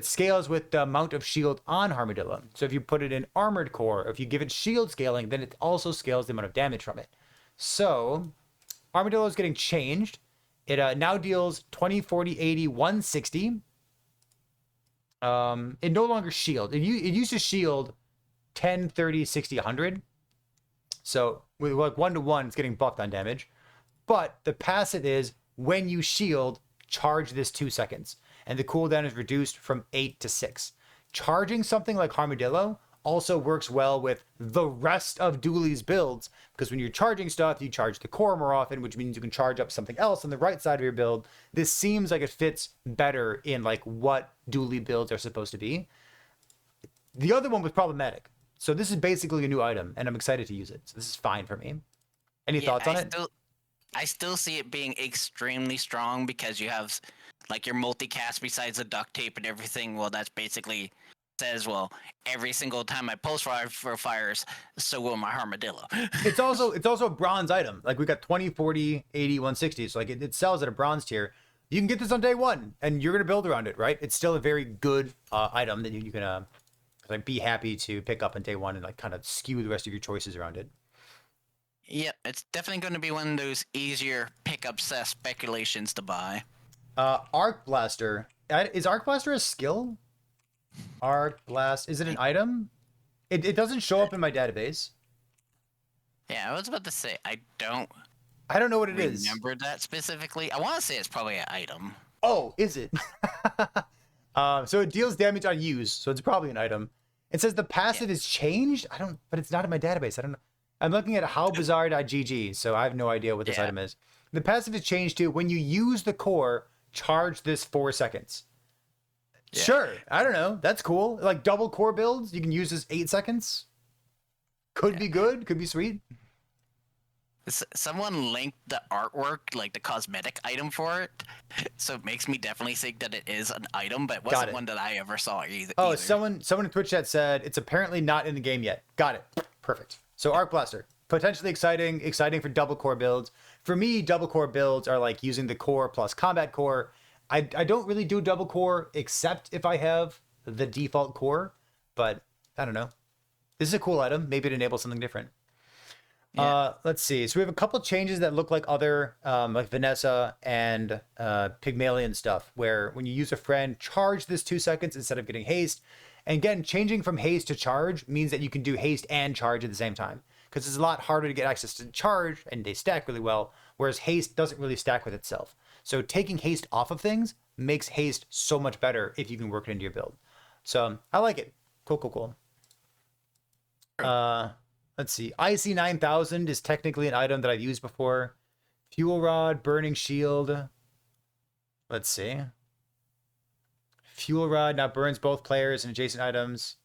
scales with the amount of shield on Armadillo. So if you put it in Armored Core, if you give it shield scaling, then it also scales the amount of damage from it. So Armadillo is getting changed. It now deals 20, 40, 80, 160. It no longer shield. It used to shield 10, 30, 60, 100. So with like 1-to-1, it's getting buffed on damage. But the passive is when you shield, charge this 2 seconds. And the cooldown is reduced from 8 to 6. Charging something like Armadillo also works well with the rest of Dooley's builds, because when you're charging stuff, you charge the core more often, which means you can charge up something else on the right side of your build. This seems like it fits better in like what Dooley builds are supposed to be. The other one was problematic. So this is basically a new item, and I'm excited to use it. So this is fine for me. Any thoughts on it? I still see it being extremely strong because you have like your multicast besides the duct tape and everything. Well, that's basically says, well, every single time I post for fires, so will my Armadillo. It's also a bronze item. Like we got 20, 40, 80, 160. So like it sells at a bronze tier. You can get this on day one and you're going to build around it, right? It's still a very good item that you can like be happy to pick up on day one and like kind of skew the rest of your choices around it. Yep, it's definitely going to be one of those easier pickup speculations to buy. Arc Blaster. Is Arc Blaster a skill? Arc Blast. Is it an item? It doesn't show up in my database. Yeah, I was about to say, I don't know what it is. Remember that specifically? I want to say it's probably an item. Oh, is it? So it deals damage on use, so it's probably an item. It says the passive is changed. But it's not in my database. I don't know. I'm looking at howbazaar.gg, so I have no idea what this item is. The passive is changed to when you use the core, charge this 4 seconds. Yeah. Sure, I don't know. That's cool. Like double core builds, you can use this 8 seconds. Could be good. Could be sweet. Someone linked the artwork, like the cosmetic item for it, so it makes me definitely think that it is an item, but it wasn't one that I ever saw either. Oh, someone in Twitch chat said it's apparently not in the game yet. Got it. Perfect. So Arc Blaster, potentially exciting for double core builds. For me, double core builds are like using the core plus combat core. I don't really do double core except if I have the default core, but I don't know. This is a cool item. Maybe it enables something different. Yeah. Let's see. So we have a couple changes that look like other, like Vanessa and Pygmalion stuff, where when you use a friend, charge this 2 seconds instead of getting haste. And again, changing from haste to charge means that you can do haste and charge at the same time, because it's a lot harder to get access to charge, and they stack really well, whereas haste doesn't really stack with itself. So taking haste off of things makes haste so much better if you can work it into your build. So I like it. Cool. Let's see. IC 9000 is technically an item that I've used before. Fuel Rod, Burning Shield. Let's see. Fuel Rod now burns both players and adjacent items.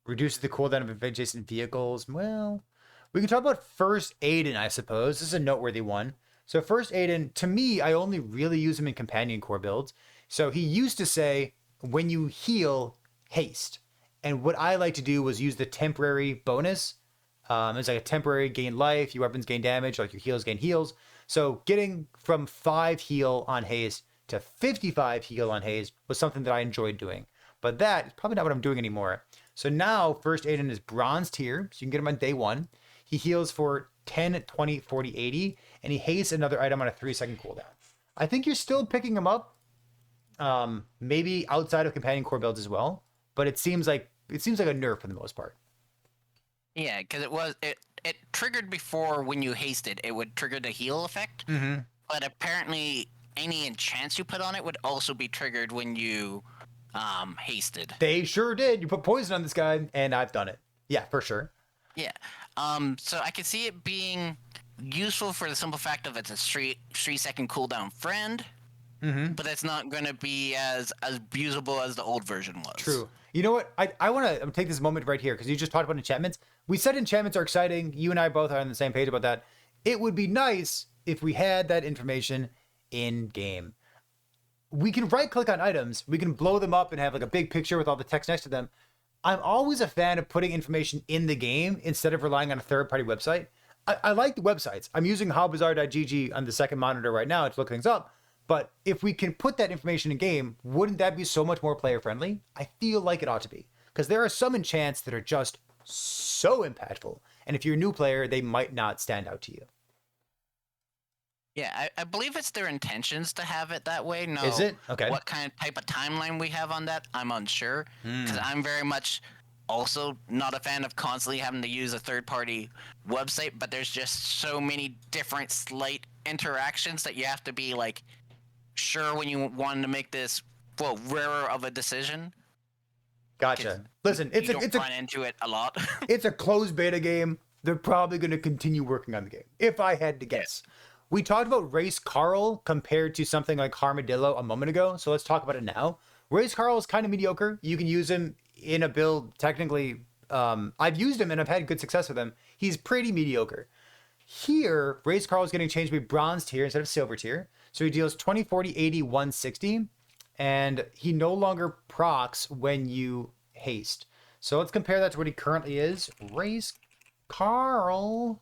Reduces the cooldown of adjacent vehicles. Well, we can talk about First Aiden, I suppose. This is a noteworthy one. So First Aiden, to me, I only really use him in companion core builds. So he used to say, when you heal, haste. And what I like to do was use the temporary bonus. It's like a temporary gain life, your weapons gain damage, like your heals gain heals. So getting from 5 heal on haste to 55 heal on haste was something that I enjoyed doing. But that is probably not what I'm doing anymore. So now First Aiden is bronze tier, so you can get him on day 1. He heals for 10, 20, 40, 80, and he hastes another item on a 3-second cooldown. I think you're still picking him up, maybe outside of companion core builds as well, but it seems like a nerf for the most part. Yeah, because it triggered before when you hasted. It would trigger the heal effect, but apparently any enchants you put on it would also be triggered when you hasted. They sure did. You put poison on this guy, and I've done it. Yeah, for sure. Yeah. So I can see it being useful for the simple fact of it's a 3-second cooldown friend, but it's not going to be as usable as the old version was. True. You know what? I want to take this moment right here because you just talked about enchantments. We said enchantments are exciting. You and I both are on the same page about that. It would be nice if we had that information in game. We can right click on items. We can blow them up and have like a big picture with all the text next to them. I'm always a fan of putting information in the game instead of relying on a third-party website. I like the websites. I'm using howbazaar.gg on the second monitor right now to look things up. But if we can put that information in game, wouldn't that be so much more player-friendly? I feel like it ought to be. Because there are some enchants that are just so impactful. And if you're a new player, they might not stand out to you. Yeah, I believe it's their intentions to have it that way. No, is it? Okay. What kind of type of timeline we have on that, I'm unsure. Because I'm very much also not a fan of constantly having to use a third-party website, but there's just so many different slight interactions that you have to be like sure when you want to make this rarer of a decision. Gotcha. Listen, it's run into it a lot. It's a closed beta game. They're probably going to continue working on the game, if I had to guess. We talked about Race Carl compared to something like Armadillo a moment ago, so let's talk about it now. Race Carl is kind of mediocre. You can use him in a build, technically. I've used him and I've had good success with him. He's pretty mediocre. Here, Race Carl is getting changed to be bronze tier instead of silver tier. So he deals 20, 40, 80, 160, and he no longer procs when you haste. So let's compare that to what he currently is. Race Carl...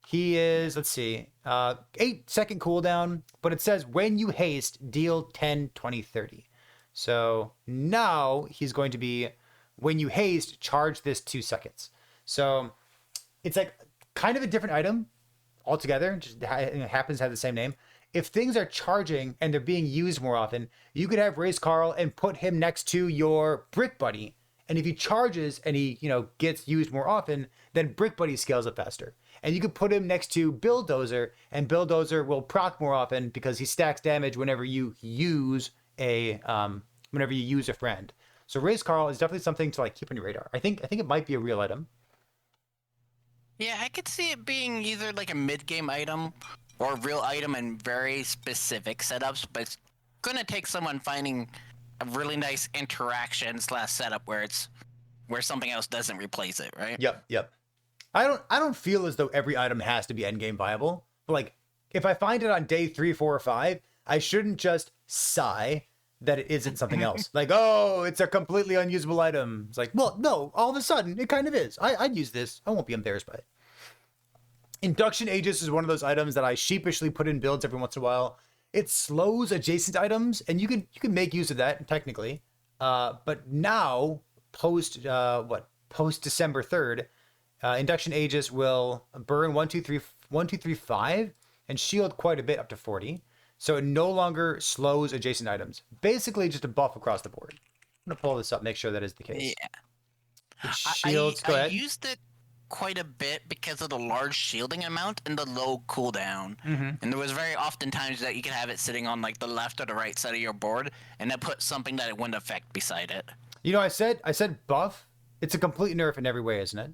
He is, let's see, 8-second cooldown, but it says when you haste, deal 10, 20, 30. So now he's going to be, when you haste, charge this 2 seconds. So it's like kind of a different item altogether, just happens to have the same name. If things are charging and they're being used more often, you could have Race Carl and put him next to your Brick Buddy. And if he charges and he, gets used more often, then Brick Buddy scales up faster. And you could put him next to Bulldozer, and Bulldozer will proc more often because he stacks damage whenever you use a friend. So Race Carl is definitely something to keep on your radar. I think it might be a real item. Yeah, I could see it being either like a mid-game item or a real item in very specific setups, but it's gonna take someone finding a really nice interaction / setup where something else doesn't replace it, right? Yep. I don't feel as though every item has to be endgame viable. But if I find it on day 3, 4, or 5, I shouldn't just sigh that it isn't something else. It's a completely unusable item. It's like, well, no, all of a sudden it kind of is. I'd use this. I won't be embarrassed by it. Induction Aegis is one of those items that I sheepishly put in builds every once in a while. It slows adjacent items, and you can make use of that technically. But now, post December 3rd, Induction Aegis will burn 1, 2, 3, 5, and shield quite a bit up to 40. So it no longer slows adjacent items. Basically, just a buff across the board. I'm gonna pull this up, make sure that is the case. Yeah. It shields. Go ahead. I used it quite a bit because of the large shielding amount and the low cooldown. And there was very often times that you could have it sitting on the left or the right side of your board, and then put something that it wouldn't affect beside it. I said buff. It's a complete nerf in every way, isn't it?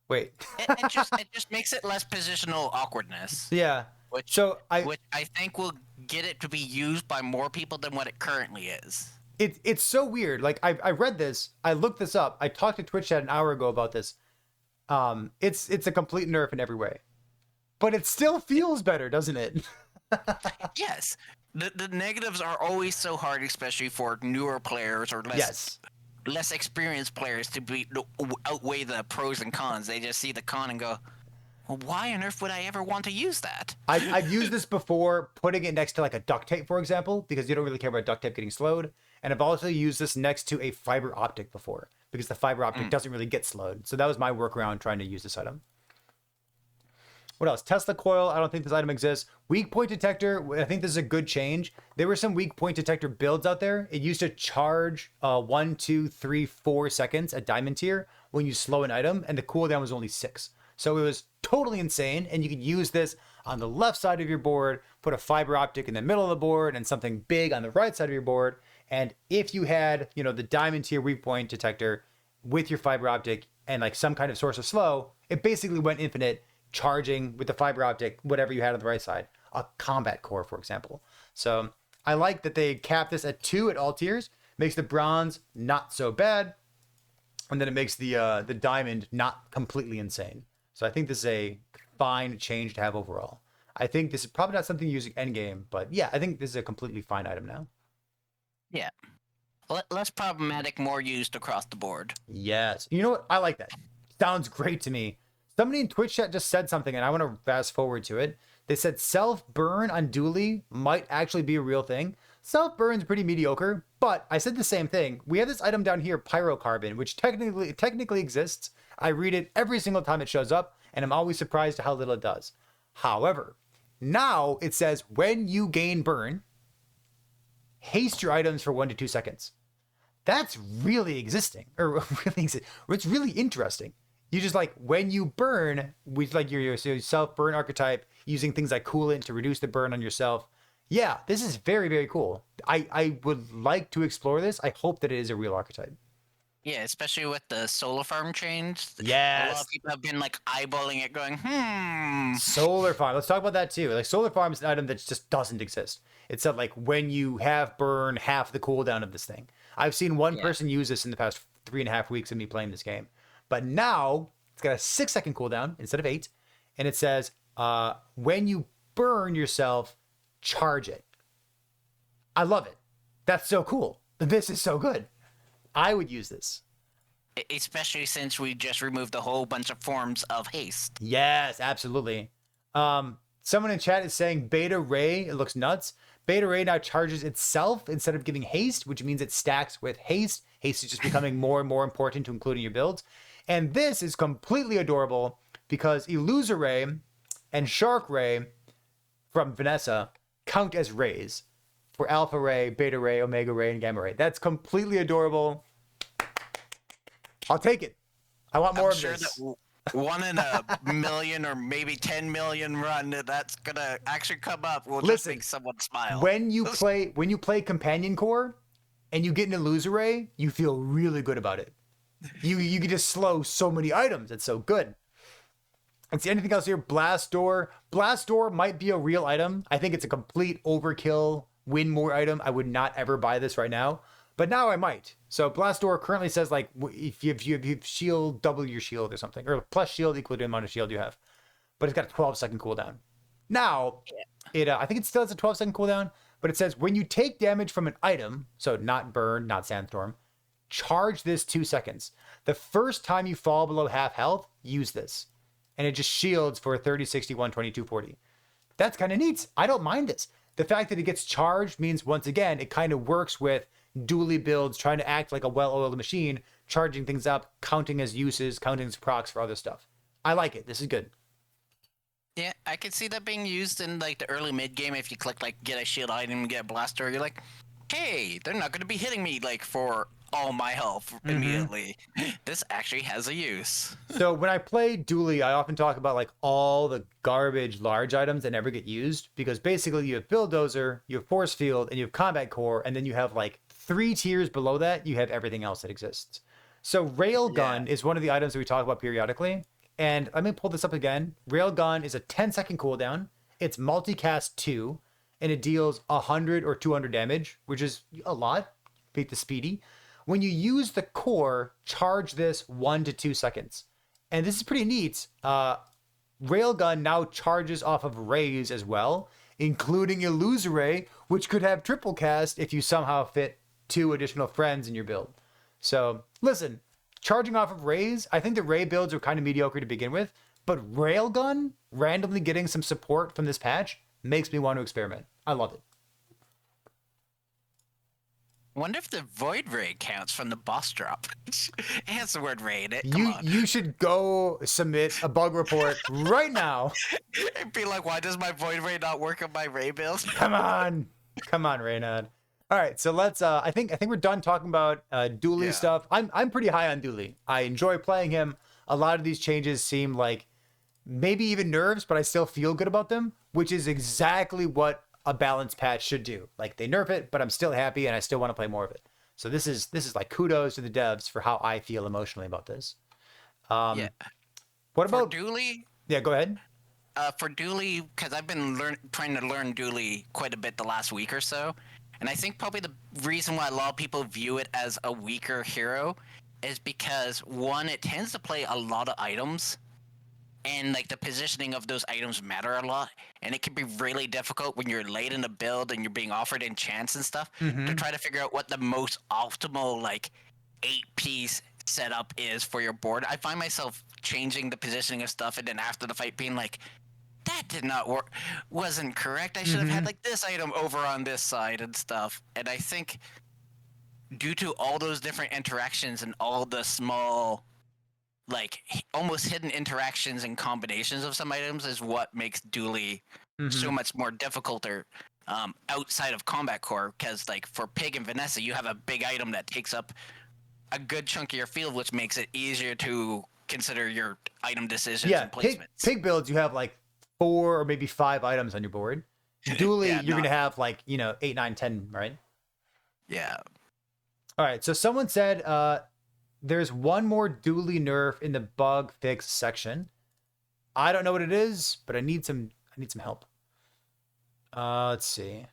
Wait. it just makes it less positional awkwardness. Yeah. Which I think will get it to be used by more people than what it currently is. It's so weird. I read this. I looked this up. I talked to Twitch chat an hour ago about this. It's a complete nerf in every way, but it still feels better, doesn't it? Yes. The negatives are always so hard, especially for newer players or less experienced players to outweigh the pros and cons. They just see the con and go, Well, why on earth would I ever want to use that? I've used this before, putting it next to like a duct tape, for example, because you don't really care about duct tape getting slowed. And I've also used this next to a fiber optic before, because the fiber optic doesn't really get slowed. So that was my workaround trying to use this item. What else? Tesla coil. I don't think this item exists. Weak point detector. I think this is a good change. There were some weak point detector builds out there. It used to charge 1, 2, 3, 4 seconds at diamond tier when you slow an item, and the cooldown was only 6. So it was totally insane, and you could use this on the left side of your board, put a fiber optic in the middle of the board, and something big on the right side of your board. And if you had, the diamond tier weak point detector with your fiber optic and like some kind of source of slow, it basically went infinite, charging with the fiber optic, whatever you had on the right side, a combat core, for example. So I like that they cap this at 2 at all tiers, makes the bronze not so bad, and then it makes the diamond not completely insane. So I think this is a fine change to have overall. I think this is probably not something using endgame, but yeah, I think this is a completely fine item now. Yeah. Less problematic, more used across the board. Yes. You know what? I like that. Sounds great to me. Somebody in Twitch chat just said something, and I want to fast forward to it. They said self-burn on Dooley might actually be a real thing. Self-burn's pretty mediocre, but I said the same thing. We have this item down here, pyrocarbon, which technically exists. I read it every single time it shows up, and I'm always surprised at how little it does. However, now it says when you gain burn, haste your items for 1 to 2 seconds. That's really existing, or it's really interesting. You just like when you burn with like your self burn archetype using things like coolant to reduce the burn on yourself. Yeah, this is very, very cool. I would like to explore this. I hope that it is a real archetype. Yeah, especially with the solar farm change. Yes. A lot of people have been like eyeballing it going, Solar farm. Let's talk about that too. Like solar farm is an item that just doesn't exist. It said like when you have burn half the cooldown of this thing. I've seen one person use this in the past 3.5 weeks of me playing this game. But now it's got a 6-second cooldown instead of 8. And it says, when you burn yourself, charge it. I love it. That's so cool. This is so good. I would use this. Especially since we just removed a whole bunch of forms of haste. Yes, absolutely. Someone in chat is saying Beta Ray, it looks nuts. Beta Ray now charges itself instead of giving haste, which means it stacks with haste. Haste is just becoming more and more important to include in your builds. And this is completely adorable because Illusoray and Shark Ray from Vanessa count as rays for Alpha Ray, Beta Ray, Omega Ray, and Gamma Ray. That's completely adorable. I'll take it. I want more of this. That 1 in a million or maybe 10 million run that's gonna actually come up will just make someone smile. When you play Companion Core and you get an Illusoray, you feel really good about it. You can just slow so many items. It's so good. And see anything else here? Blast Door. Blast Door might be a real item. I think it's a complete overkill win more item. I would not ever buy this right now, but now I might. So Blast Door currently says like if you have shield, double your shield or something, or plus shield equal to the amount of shield you have. But it's got a 12-second cooldown. Now I think it still has a 12-second cooldown, but it says when you take damage from an item, so not burn, not sandstorm, charge this 2 seconds. The first time you fall below half health, use this. And it just shields for 30, 60, 120, 240. That's kind of neat. I don't mind this. The fact that it gets charged means, once again, it kind of works with Dooley builds, trying to act like a well-oiled machine, charging things up, counting as uses, counting as procs for other stuff. I like it. This is good. Yeah, I could see that being used in like the early mid game. If you click like get a shield item, get a blaster, you're like, hey, they're not going to be hitting me like for all my health immediately. This actually has a use. So when I play Dooley, I often talk about like all the garbage large items that never get used, because basically you have Bulldozer, you have Force Field, and you have Combat Core, and then you have like 3 tiers below that, you have everything else that exists. So Railgun is one of the items that we talk about periodically. And let me pull this up again. Railgun is a 10-second cooldown. It's multicast 2, and it deals 100 or 200 damage, which is a lot. Beat the speedy. When you use the core, charge this 1 to 2 seconds. And this is pretty neat. Railgun now charges off of rays as well, including Illusoray, which could have triple cast if you somehow fit 2 additional friends in your build. So listen, charging off of rays, I think the ray builds are kind of mediocre to begin with, But Railgun randomly getting some support from this patch makes me want to experiment. I love it. Wonder if the void raid counts from the boss drop. It has the word raid in it. Come on. You should go submit a bug report right now. It'd be like, why does my void raid not work on my raid build? Come on, Reynad. All right, so let's. I think we're done talking about Dooley stuff. I'm pretty high on Dooley. I enjoy playing him. A lot of these changes seem like maybe even nerfs, but I still feel good about them, which is exactly what a balanced patch should do. Like they nerf it, but I'm still happy and I still want to play more of it. So this is like kudos to the devs for how I feel emotionally about this. What about Dooley? Yeah, go ahead. For Dooley, because I've been trying to learn Dooley quite a bit the last week or so, and I think probably the reason why a lot of people view it as a weaker hero is because one, it tends to play a lot of items, and like the positioning of those items matter a lot, and it can be really difficult when you're late in the build and you're being offered enchants and stuff to try to figure out what the most optimal like 8-piece setup is for your board. I find myself changing the positioning of stuff, and then after the fight being like, that did not work, wasn't correct. I should have had like this item over on this side and stuff. And I think due to all those different interactions and all the small, like almost hidden interactions and combinations of some items is what makes Dooley so much more difficult or outside of combat core. Because like for Pyg and Vanessa, you have a big item that takes up a good chunk of your field, which makes it easier to consider your item decisions and placements. Pyg builds, you have like 4 or maybe 5 items on your board. Dooley, you're going to have like, 8, 9, 10, right? Yeah. All right. So someone said there's one more Dooley nerf in the bug fix section. I don't know what it is, but I need some help. Let's see.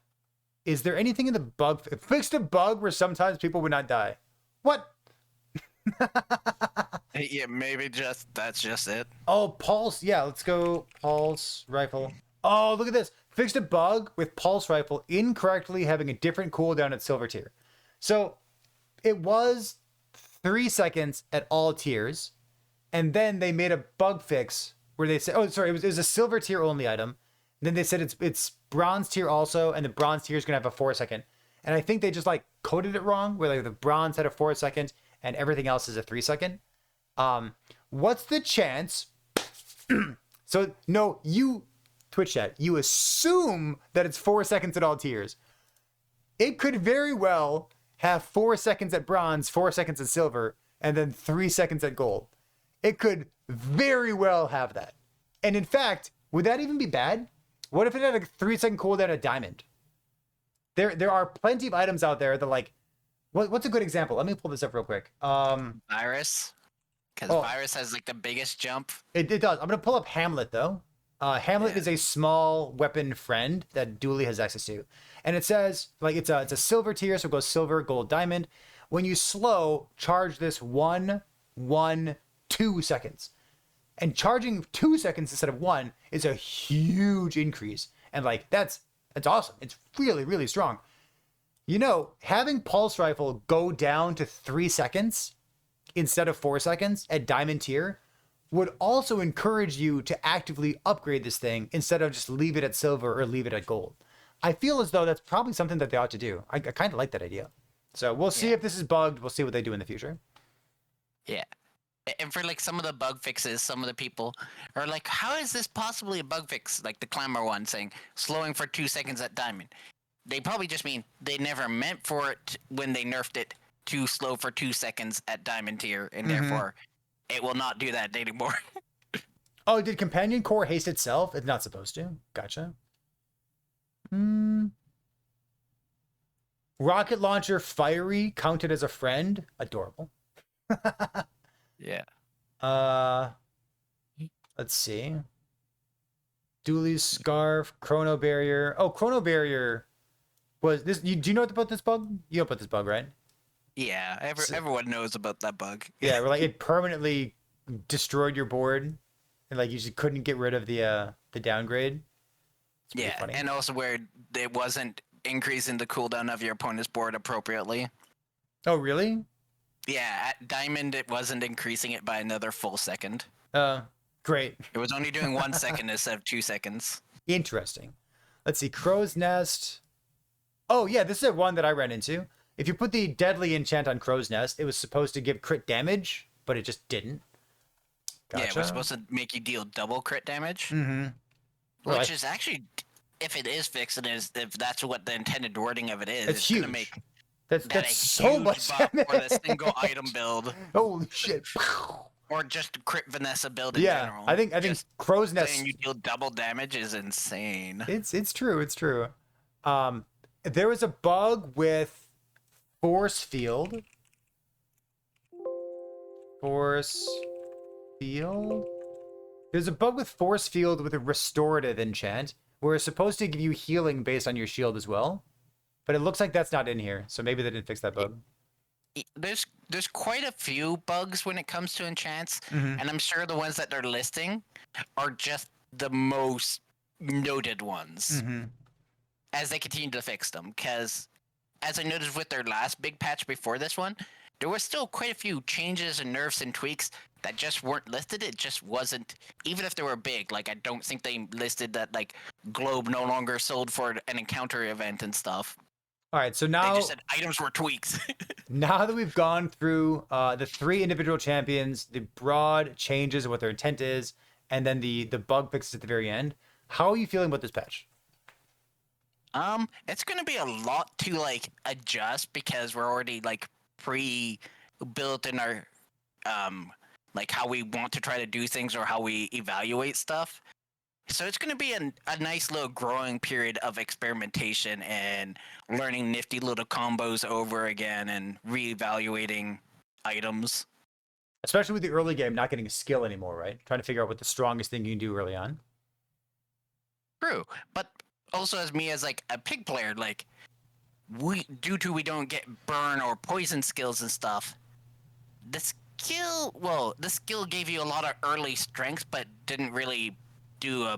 Is there anything in the bug fixed a bug where sometimes people would not die? What? Yeah, maybe that's just it. Oh, Pulse. Yeah, let's go Pulse Rifle. Oh, look at this. Fixed a bug with Pulse Rifle incorrectly having a different cooldown at Silver Tier. So it was 3 seconds at all tiers, and then they made a bug fix where they said, oh, sorry, it was a Silver Tier only item. And then they said it's Bronze Tier also, and the Bronze Tier is going to have a 4 second. And I think they just like coded it wrong, where like the Bronze had a 4 second and everything else is a 3 second. What's the chance? So no, you Twitch chat, you assume that it's 4 seconds at all tiers. It could very well have 4 seconds at bronze, 4 seconds at silver, and then 3 seconds at gold. It could very well have that. And in fact, would that even be bad? What if it had a 3 second cooldown at diamond? There are plenty of items out there that like, what's a good example? Let me pull this up real quick. Virus. Because Virus has like the biggest jump. It does. I'm going to pull up Hamlet though. Hamlet is a small weapon friend that Dooley has access to. And it says like it's a silver tier, so it goes silver, gold, diamond. When you slow, charge this 1, 1, 2 seconds. And charging 2 seconds instead of 1 is a huge increase. And like that's awesome. It's really, really strong. Having Pulse Rifle go down to 3 seconds instead of 4 seconds at diamond tier would also encourage you to actively upgrade this thing instead of just leave it at silver or leave it at gold. I feel as though that's probably something that they ought to do. I kind of like that idea. So we'll see if this is bugged. We'll see what they do in the future. Yeah. And for like some of the bug fixes, some of the people are like, how is this possibly a bug fix? Like the Clamor one saying slowing for 2 seconds at diamond. They probably just mean they never meant for it when they nerfed it to slow for 2 seconds at diamond tier, and therefore it will not do that anymore. Oh, did Companion Core haste itself? It's not supposed to. Gotcha. Rocket Launcher Fiery counted as a friend. Adorable. Yeah. Let's see. Dooley's Scarf, Chrono Barrier. Oh, Chrono Barrier was this. Do you know about this bug? You know about this bug, right? Yeah, everyone knows about that bug. Yeah, where like it permanently destroyed your board, and like you just couldn't get rid of the downgrade. Yeah, funny. And also where it wasn't increasing the cooldown of your opponent's board appropriately. Oh, really? Yeah, at diamond it wasn't increasing it by another full second. Great. It was only doing 1 second instead of 2 seconds. Interesting. Let's see. Crow's Nest. Oh, yeah, this is one that I ran into. If you put the deadly enchant on Crow's Nest, it was supposed to give crit damage, but it just didn't. Gotcha. Yeah, it was supposed to make you deal double crit damage. Mm-hmm. Which is actually, if it is fixed, and if that's what the intended wording of it is, it's huge. Gonna make that's so much damage for the single item build. Holy shit. Or just crit Vanessa build in general. I think Crow's Nest saying you deal double damage is insane. It's true. There was a bug with Force Field. There's a bug with Force Field with a restorative enchant where it's supposed to give you healing based on your shield as well. But it looks like that's not in here, so maybe they didn't fix that bug. There's quite a few bugs when it comes to enchants, and I'm sure the ones that they're listing are just the most noted ones as they continue to fix them. Because as I noticed with their last big patch before this one, there was still quite a few changes and nerfs and tweaks that just weren't listed. It just wasn't, even if they were big. Like, I don't think they listed that, like, Globe no longer sold for an encounter event and stuff. All right, so now they just said items were tweaks. Now that we've gone through the 3 individual champions, the broad changes of what their intent is, and then the bug fixes at the very end, how are you feeling about this patch? It's gonna be a lot to like adjust because we're already like pre-built in our like how we want to try to do things or how we evaluate stuff. So it's going to be a nice little growing period of experimentation and learning nifty little combos over again and reevaluating items. Especially with the early game not getting a skill anymore, right? Trying to figure out what the strongest thing you can do early on. True, but also as me as like a pig player, like we don't get burn or poison skills and stuff. The skill gave you a lot of early strength, but didn't really do a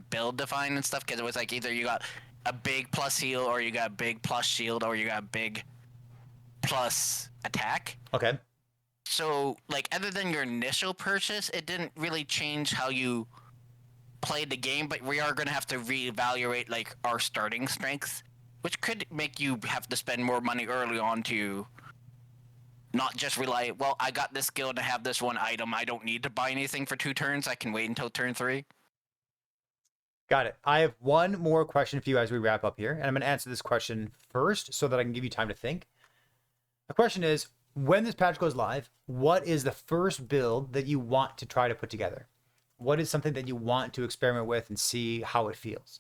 build define and stuff because it was like either you got a big plus heal or you got a big plus shield or you got a big plus attack. Okay. So like other than your initial purchase, it didn't really change how you played the game, but we are going to have to reevaluate like our starting strength, which could make you have to spend more money early on to not just rely, well, I got this skill and I have this one item. I don't need to buy anything for 2 turns. I can wait until turn 3. Got it. I have one more question for you as we wrap up here, and I'm going to answer this question first so that I can give you time to think. The question is, when this patch goes live, what is the first build that you want to try to put together? What is something that you want to experiment with and see how it feels?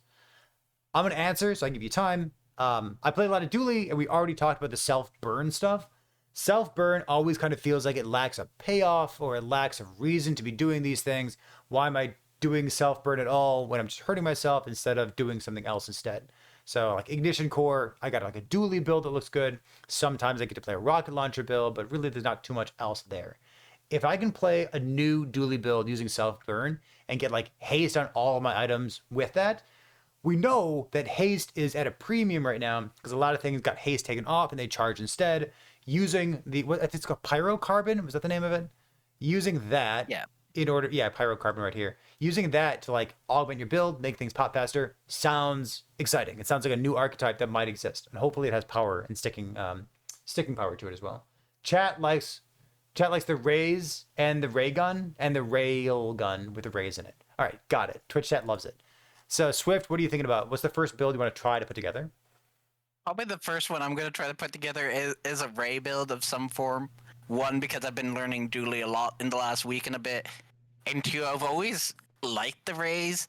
I'm going to answer so I can give you time. I played a lot of Dooley, and we already talked about the self-burn stuff. Self-burn always kind of feels like it lacks a payoff or it lacks a reason to be doing these things. Why am I doing self-burn at all when I'm just hurting myself instead of doing something else instead? So like Ignition Core, I got like a Dooley build that looks good. Sometimes I get to play a rocket launcher build, but really there's not too much else there. If I can play a new Dooley build using self-burn and get like haste on all of my items with that, we know that haste is at a premium right now because a lot of things got haste taken off and they charge instead. Using what I think it's called pyrocarbon, was that the name of it? Using that pyrocarbon right here. Using that to like augment your build, make things pop faster, sounds exciting. It sounds like a new archetype that might exist, and hopefully it has power and sticking power to it as well. Chat likes the rays and the ray gun and the rail gun with the rays in it. All right, got it. Twitch chat loves it. So Swift, what are you thinking about? What's the first build you want to try to put together? Probably the first one I'm going to try to put together is a Ray build of some form. 1, because I've been learning Dooley a lot in the last week and a bit. And 2, I've always liked the Rays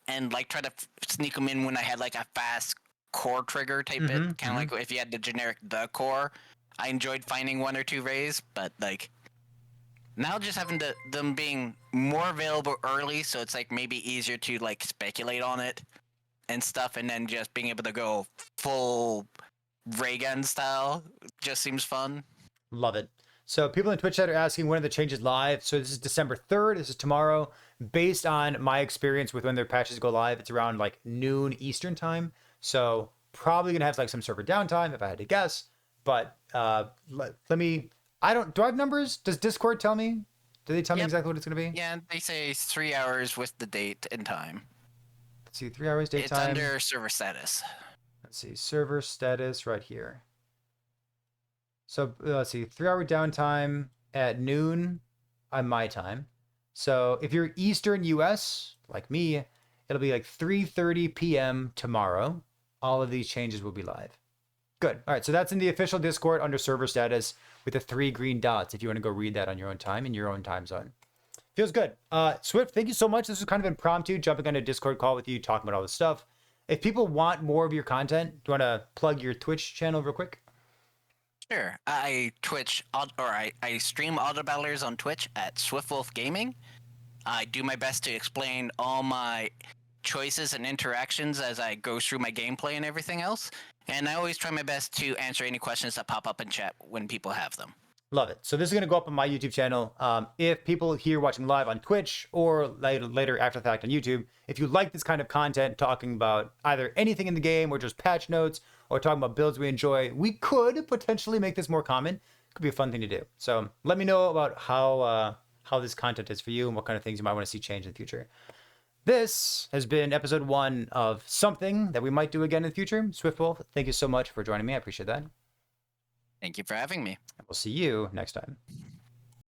and like try to sneak them in when I had like a fast core trigger type bit. Kind of like if you had the generic the core. I enjoyed finding 1 or 2 Rays, but like now just having them being more available early, so it's like maybe easier to like speculate on it and stuff, and then just being able to go full ray gun style just seems fun. Love it. So people in Twitch chat are asking when are the changes live. So this is December 3rd. This is tomorrow. Based on my experience with when their patches go live, it's around like noon Eastern time. So probably gonna have like some server downtime if I had to guess. But do I have numbers? Does Discord tell me? Did they tell me Yep. exactly what it's going to be? Yeah, they say 3 hours with the date and time. Let's see, 3 hours It's daytime. under server status. Let's see, server status right here. So let's see, 3 hour downtime at noon on my time. So if you're Eastern US, like me, it'll be like 3:30 p.m. tomorrow. All of these changes will be live. Good. All right, so that's in the official Discord under server status with the 3 green dots if you want to go read that on your own time in your own time zone. Feels good. Swift, thank you so much. This was kind of impromptu, jumping on a Discord call with you, talking about all this stuff. If people want more of your content, do you want to plug your Twitch channel real quick? Sure. I stream auto battlers on Twitch at Swiftwolf Gaming. I do my best to explain all my choices and interactions as I go through my gameplay and everything else. And I always try my best to answer any questions that pop up in chat when people have them. Love it. So this is going to go up on my YouTube channel. If people here watching live on Twitch or later after the fact on YouTube, if you like this kind of content, talking about either anything in the game or just patch notes or talking about builds we enjoy, we could potentially make this more common. It could be a fun thing to do. So let me know about how this content is for you and what kind of things you might want to see change in the future. This has been episode 1 of something that we might do again in the future. Swiftwolf, thank you so much for joining me. I appreciate that. Thank you for having me. We'll see you next time.